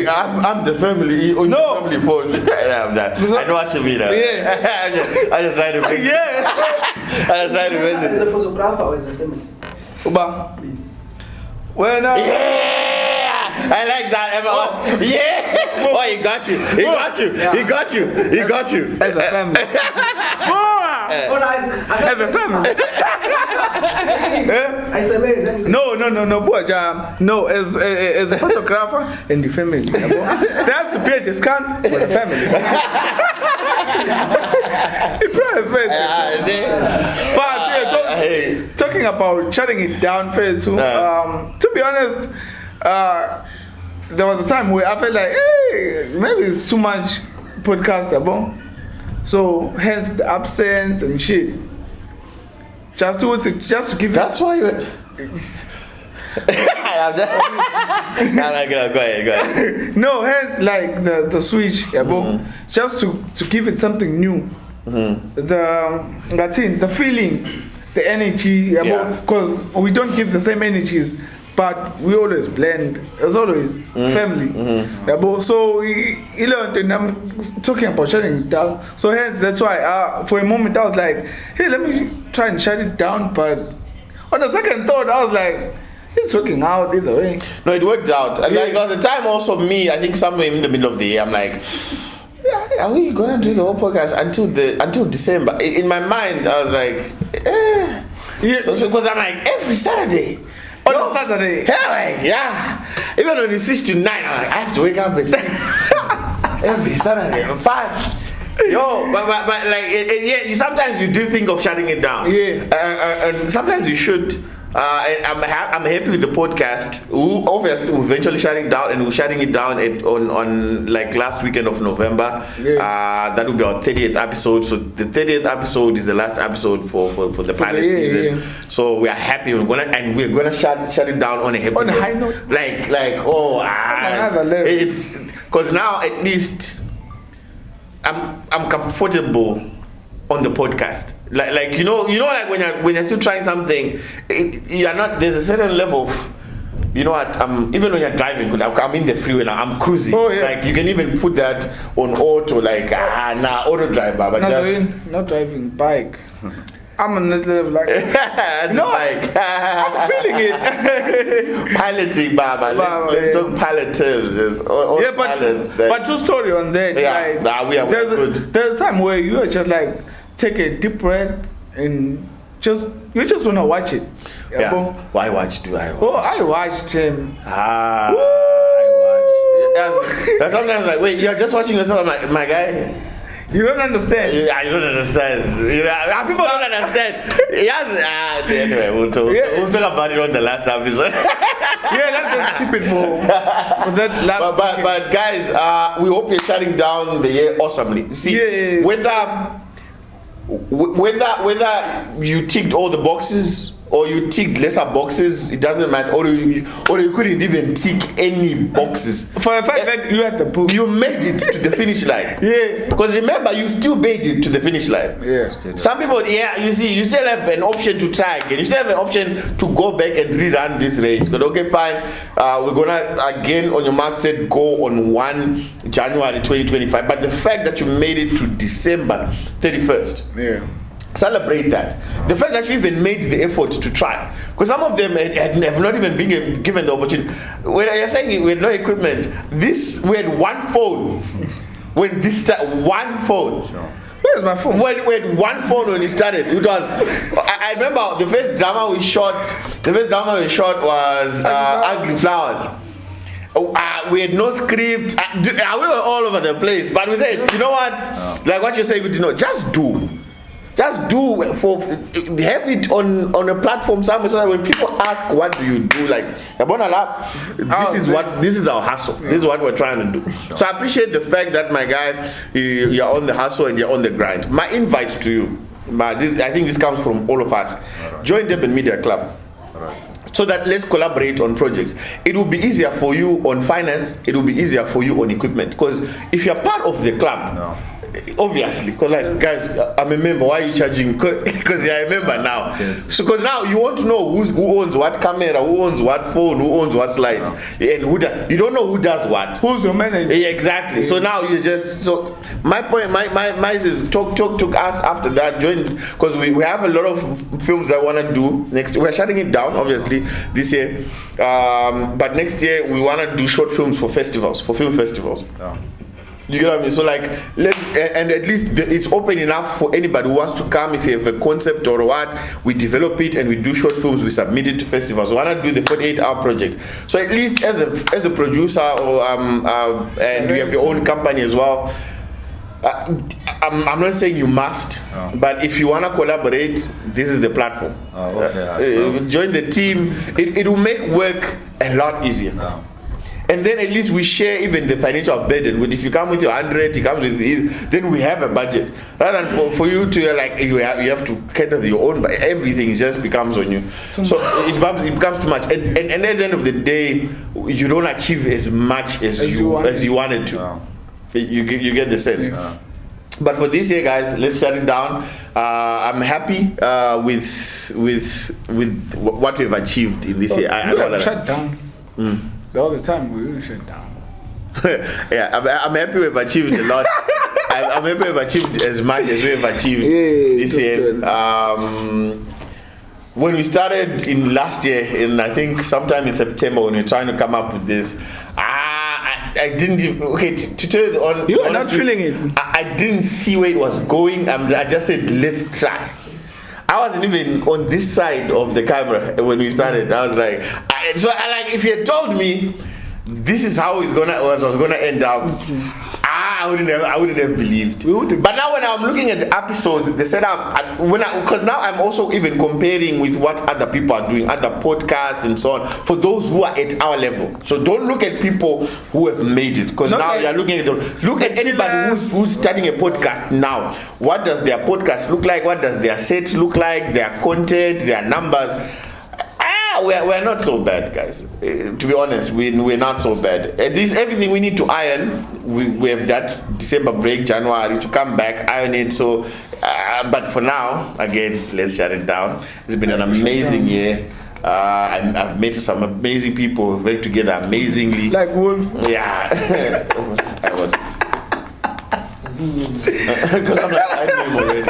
[SPEAKER 1] Yeah. I'm the family.
[SPEAKER 3] No.
[SPEAKER 1] Family phone. I know what you mean.
[SPEAKER 3] Yeah.
[SPEAKER 1] I just try to make.
[SPEAKER 3] Yeah.
[SPEAKER 1] I just try to make it.
[SPEAKER 7] As a photographer or as a family?
[SPEAKER 3] Uba. When
[SPEAKER 1] I like that. Yeah. Oh, he got you. He got you. He got you. He got you.
[SPEAKER 3] As a family. As a family. No, boy, no, as a photographer and the family. That's the pay discount for the family. But talking about shutting it down first, to be honest, there was a time where I felt like, hey, maybe it's too much podcast about. So hence the absence and shit. Just to give.
[SPEAKER 1] That's why you. Go ahead.
[SPEAKER 3] No, hence like the switch, just to give it something new. The feeling, the energy, because we don't give the same energies. But we always blend. It's always family. So you learned, and I'm talking about shutting it down. So hence that's why for a moment I was like, hey, let me try and shut it down. But on the second thought, I was like, it's working out either way.
[SPEAKER 1] No, it worked out. And like, there was a time also me, I think somewhere in the middle of the year, I'm like, are we gonna do the whole podcast until December? In my mind, I was like, So because I'm like, every Saturday.
[SPEAKER 3] On Saturday.
[SPEAKER 1] Yeah. Even when it's 6 to 9, I'm like, I have to wake up at 6. Every Saturday, I'm 5. Yo, but like, sometimes you do think of shutting it down.
[SPEAKER 3] Yeah.
[SPEAKER 1] And sometimes you should. I'm happy with the podcast. Obviously, we're eventually shutting down, and we're shutting it down on like last weekend of November. That will be our 30th episode. So the 30th episode is the last episode for the pilot season. So we are happy. We're gonna shut it down on a happy
[SPEAKER 3] on a high note.
[SPEAKER 1] It's because now at least I'm comfortable on the podcast. Like you know like when you're still trying something, you're not. There's a certain level of, you know what, even when you're driving, I'm in the freeway now, I'm cruising. Like you can even put that on auto, like auto drive, but
[SPEAKER 3] not driving, bike. I'm on that level, like
[SPEAKER 1] bike.
[SPEAKER 3] I'm feeling it.
[SPEAKER 1] Piloting, Baba. Let's talk palliatives.
[SPEAKER 3] But true story on that. There's a time where you are just like take a deep breath and you just wanna watch it.
[SPEAKER 1] Why watch? Do I watch?
[SPEAKER 3] Oh, I watched him.
[SPEAKER 1] I watch. Sometimes like, wait, you're just watching yourself. I'm like, my guy.
[SPEAKER 3] You don't understand.
[SPEAKER 1] You don't understand. People don't understand. Yes. Anyway, we'll talk about it on the last episode.
[SPEAKER 3] Let's just keep it for that last.
[SPEAKER 1] But guys, we hope you're shutting down the year awesomely. See, whether you ticked all the boxes or you ticked lesser boxes, it doesn't matter. Or you couldn't even tick any boxes.
[SPEAKER 3] For the fact that you had the book,
[SPEAKER 1] you made it to the finish line. Because remember, you still made it to the finish line. Some people, you see, you still have an option to try again. You still have an option to go back and rerun this race. But okay, fine. We're gonna again on your mark set go on 1 January 2025. But the fact that you made it to December 31st. Celebrate that. The fact that you even made the effort to try. Because some of them have not even been given the opportunity. When you're saying we had no equipment, we had one phone. When this one phone.
[SPEAKER 3] Where's my phone?
[SPEAKER 1] We had one phone when it started. It was. I remember the first drama we shot. The first drama we shot was Ugly Flowers. We had no script. We were all over the place. But we said, you know what? Like what you're saying, just do. Just do have it on a platform somewhere so that when people ask what do you do, like this is our hustle. This is what we're trying to do. So I appreciate the fact that my guy, you're on the hustle and you're on the grind. My invite to you, I think this comes from all of us. Join Durban Media Club. So that let's collaborate on projects. It will be easier for you on finance. It will be easier for you on equipment. Because if you're part of the club, obviously, because like guys, I'm a member. Why are you charging? Because I remember now. So because now you want to know who owns what camera, who owns what phone, who owns what slides, and you don't know who does what.
[SPEAKER 3] Who's your manager?
[SPEAKER 1] Exactly. So now you my point, my is talk to us after that. Join because we have a lot of films that I want to do next. We're shutting it down obviously this year, but next year we want to do short films for festivals, for film festivals. You get what I mean? So like, and at least it's open enough for anybody who wants to come. If you have a concept or what, we develop it and we do short films. We submit it to festivals. We want to do the 48-hour project. So at least as a producer or and you have your own company as well. I'm not saying you must, but if you want to collaborate, this is the platform. Join the team. It will make work a lot easier. And then at least we share even the financial burden. If you come with your 100, he comes with his, then we have a budget. Rather than for you to like you have to cater to your own, but everything just becomes on you. So it becomes too much. And at the end of the day, you don't achieve as much as you wanted to. You get the sense. But for this year, guys, let's shut it down. I'm happy with what we've achieved in this year.
[SPEAKER 3] I shut down. There was a time we really shut down.
[SPEAKER 1] I'm happy we've achieved a lot. I'm happy we've achieved as much as we've achieved this year. When we started in last year, in I think sometime in September, when we were trying to come up with this, I didn't even, to tell you the honest,
[SPEAKER 3] you were not feeling it.
[SPEAKER 1] I didn't see where it was going. I just said, let's try. I wasn't even on this side of the camera when we started. I was like, if you had told me this is how it was gonna end up, I I wouldn't have believed. But now when I'm looking at the episodes, the setup, because now I'm also even comparing with what other people are doing, other podcasts and so on, for those who are at our level. So don't look at people who have made it, because now you're looking at them. Look at anybody who's starting a podcast now. What does their podcast look like? What does their set look like? Their content, their numbers. We're not so bad, guys. To be honest, we're not so bad. At least everything we need to iron, we have that December break, January, to come back, iron it. So, but for now, again, let's shut it down. It's been an amazing year. I've met some amazing people who work together amazingly.
[SPEAKER 3] Like Wolf.
[SPEAKER 1] Yeah. I was. Because I'm like, I knew him already.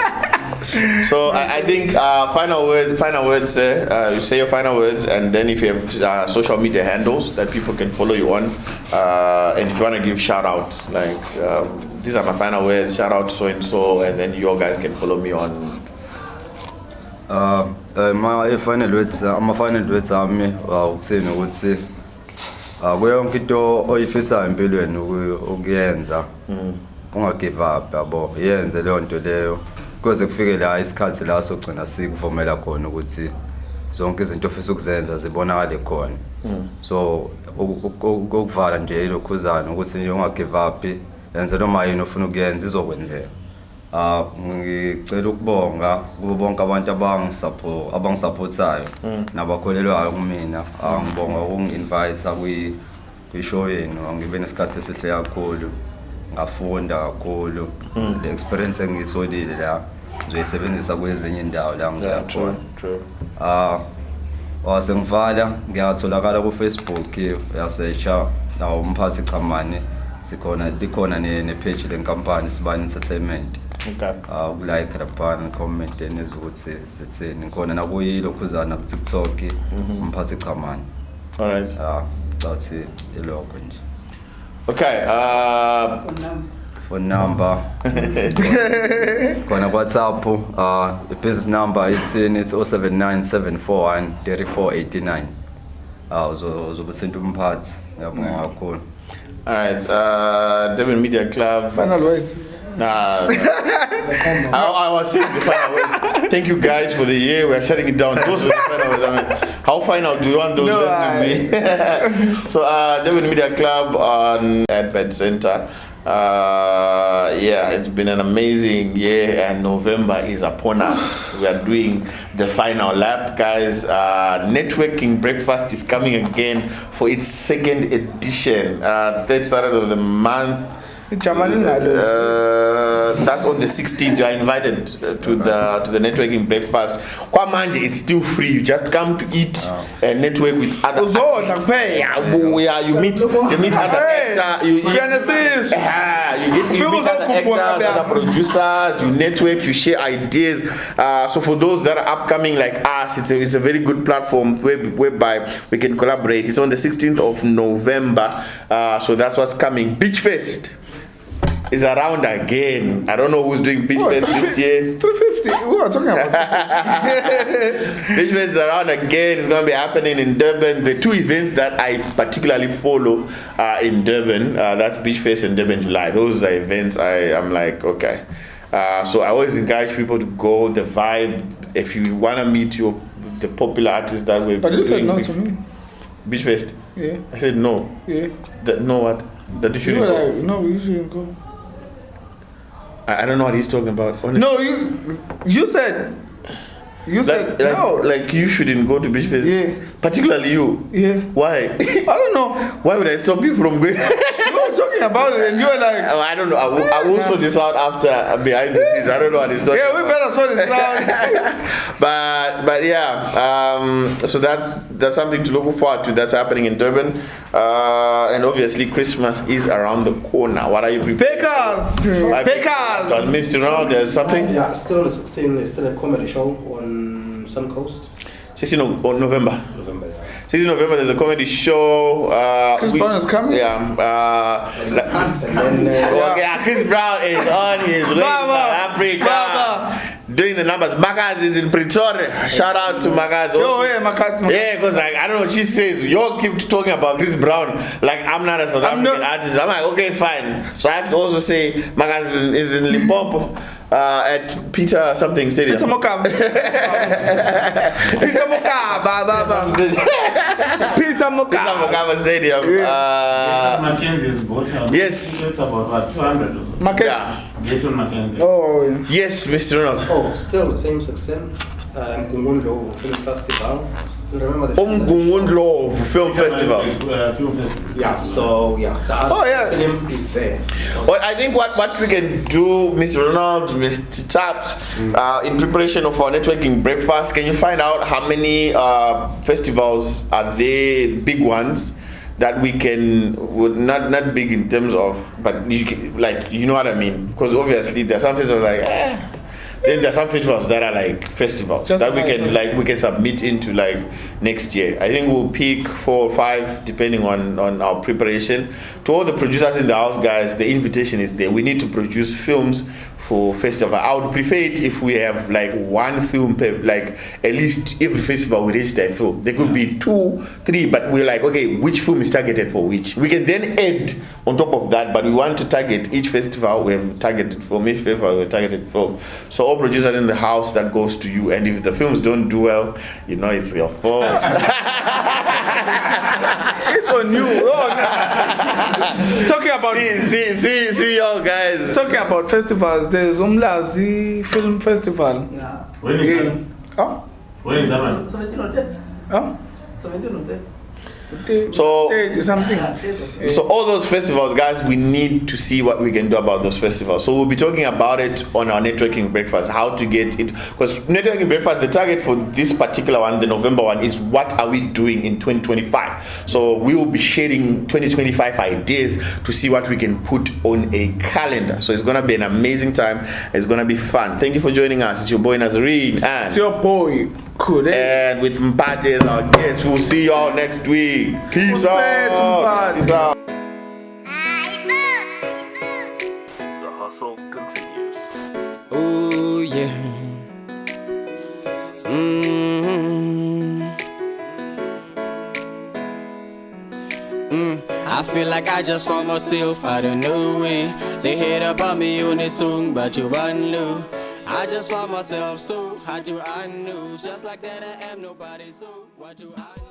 [SPEAKER 1] So I think final words. You say your final words, and then if you have social media handles that people can follow you on, and if you want to give shout outs, like these are my final words, shout out so and so, and then you guys can follow me on.
[SPEAKER 4] My final words ami ukuthini ukuthi kuyonke into oyifisayo empilweni ukuyenza ungagive up yabo yenze leyo nto leyo kuze kufike la isikhathi la sogcina sikuvumela khona ukuthi zonke izinto ofisa ukuzenza zibonakale khona. So ukuvala nje ilokhuzana ukuthi ungagive up yenze noma yini ofuna ukuyenza izokwenzeka. Ngicela ukubonga kubo bonke abantu abangisupportayo nabakholelwayo kumina. Ngibonga ukungi-invite kwi-show yenu. Ngibe nesikhathi esihle kakhulu, ngafunda kakhulu. Le experience engiyitholile la ngizoyisebenzisa kwezinye indawo la ngiyakhona. Wasengivala ngiyatholakala ku Facebook, uyasearcha nawo Mphathi Chamane. Likhona ne-page lenkampani Sibani Entertainment.
[SPEAKER 1] Okay.
[SPEAKER 4] Like lapha comment ukuthi sithini khona nakuyilokhuzana ku TikTok Mphathi Chamane.
[SPEAKER 1] All right.
[SPEAKER 4] That's it ilokho nje.
[SPEAKER 1] Okay.
[SPEAKER 4] Phone number. Khona WhatsApp, business number it's 0797413489. Uzobuthinta umphathi yabonga kakhulu.
[SPEAKER 1] All right. Durban Media Club.
[SPEAKER 3] Final words.
[SPEAKER 1] Nah. I was saying the final words. Thank you guys for the year. We're shutting it down. Those were the final words. I mean, how final do you want those words to be? So, Durban Media Club on Advent Center. Yeah, it's been an amazing year, and November is upon us. We are doing the final lap, guys. Networking breakfast is coming again for its second edition. Third Saturday of the month. That's on the 16th. You are invited to the networking breakfast. Kwamanje, it's still free. You just come to eat and network with other artists. Yeah, you meet other actors. You meet other actors, other producers. You network. You share ideas. So for those that are upcoming like us, it's a very good platform whereby we can collaborate. It's on the 16th of November. So that's what's coming. Beach Fest is around again. I don't know who's doing Beach Fest this year.
[SPEAKER 3] 350. Who are talking about?
[SPEAKER 1] Beach Fest is around again. It's going to be happening in Durban. The two events that I particularly follow in Durban, that's Beach Fest and Durban July. Those are events I'm like, okay. So I always encourage people to go. The vibe. If you want to meet the popular artists that we're
[SPEAKER 3] But you said no to me.
[SPEAKER 1] Beach Fest?
[SPEAKER 3] Yeah.
[SPEAKER 1] I said no.
[SPEAKER 3] Yeah.
[SPEAKER 1] No what? That you shouldn't go?
[SPEAKER 3] No, you shouldn't go.
[SPEAKER 1] I don't know what he's talking about. Honestly.
[SPEAKER 3] No, you said no.
[SPEAKER 1] Like you shouldn't go to Beach Fest.
[SPEAKER 3] Yeah.
[SPEAKER 1] Particularly you.
[SPEAKER 3] Yeah.
[SPEAKER 1] Why?
[SPEAKER 3] I don't know.
[SPEAKER 1] Why would I stop you from going?
[SPEAKER 3] You were talking about it and you were like,
[SPEAKER 1] I don't know. I will sort this out after behind the scenes. I don't know what he's talking about.
[SPEAKER 3] Yeah, we better sort this out.
[SPEAKER 1] but yeah. So that's something to look forward to. That's happening in Durban. And obviously Christmas is around the corner. What are you preparing?
[SPEAKER 3] Bakers.
[SPEAKER 1] Does Mr. Ronald there's something?
[SPEAKER 6] Yeah, still a comedy show on Suncoast.
[SPEAKER 1] 16th of November.
[SPEAKER 6] November, yeah.
[SPEAKER 1] 16th of November, there's a comedy show.
[SPEAKER 3] Chris Brown is coming?
[SPEAKER 1] Yeah. Chris Brown is on his way to South Africa. doing the numbers. Makas is in Pretoria. Shout out to Makas.
[SPEAKER 3] Yo, yeah, Makas.
[SPEAKER 1] Yeah, because like I don't know. She says y'all keep talking about Chris Brown like I'm not a South African artist. I'm like, okay, fine. So I have to also say Makas is in Limpopo. At Peter something stadium.
[SPEAKER 3] Peter Mokaba. Peter Mokaba. Peter
[SPEAKER 1] Mokaba stadium.
[SPEAKER 2] Mackenzie's bottom.
[SPEAKER 1] Yes.
[SPEAKER 2] It's about what, 200 or so.
[SPEAKER 3] Mackenzie.
[SPEAKER 1] Yeah.
[SPEAKER 2] Gator Mackenzie.
[SPEAKER 3] Oh, yeah.
[SPEAKER 1] Yes, Mr. Ronald.
[SPEAKER 6] Oh, still the same success. Mgungundlo Film Festival. Still remember the
[SPEAKER 1] Mgungundlo Film Festival.
[SPEAKER 6] Yeah, so yeah, the film is there.
[SPEAKER 1] But I think what we can do, Mr. Ronald, Mr. Taps, in preparation of our networking breakfast, can you find out how many festivals are there, big ones, that we can, not big in terms of, but you can, like, you know what I mean? Because obviously there's some festivals like, then there's some festivals that are like festivals that we can submit into like next year. I think we'll pick 4 or 5 depending on our preparation. To all the producers in the house, guys, the invitation is there. We need to produce films for festival. I would prefer it if we have like one film per, like at least every festival we register a film. There could be 2, 3, but we're like, okay, which film is targeted for which? We can then add on top of that, but we want to target each festival we have targeted film, each festival we're targeted film. So all producers in the house, that goes to you. And if the films don't do well, you know it's your fault.
[SPEAKER 3] It's on you. Talking about
[SPEAKER 1] see y'all guys.
[SPEAKER 3] Talking about festivals, there's Umlazi Film Festival.
[SPEAKER 7] Yeah.
[SPEAKER 2] When is that?
[SPEAKER 3] Oh?
[SPEAKER 2] When is that one?
[SPEAKER 7] 17 or that.
[SPEAKER 3] Oh?
[SPEAKER 7] 17 or that.
[SPEAKER 1] So
[SPEAKER 3] something.
[SPEAKER 1] So all those festivals, guys, we need to see what we can do about those festivals. So we'll be talking about it on our networking breakfast, how to get it. Because networking breakfast, the target for this particular one, the November one, is what are we doing in 2025. So we will be sharing 2025 ideas to see what we can put on a calendar. So it's gonna be an amazing time. It's gonna be fun. Thank you for joining us. It's your boy Nazarene and
[SPEAKER 3] it's your boy Kude.
[SPEAKER 1] And with Mpate as our guest. We'll see y'all next week. Peace out. Peace out. The hustle continues.
[SPEAKER 8] Oh yeah. I feel like I just found myself out of nowhere. They hate about me on this song, but you unknow. I just found myself, so how do I know? Just like that I am nobody, so what do I know?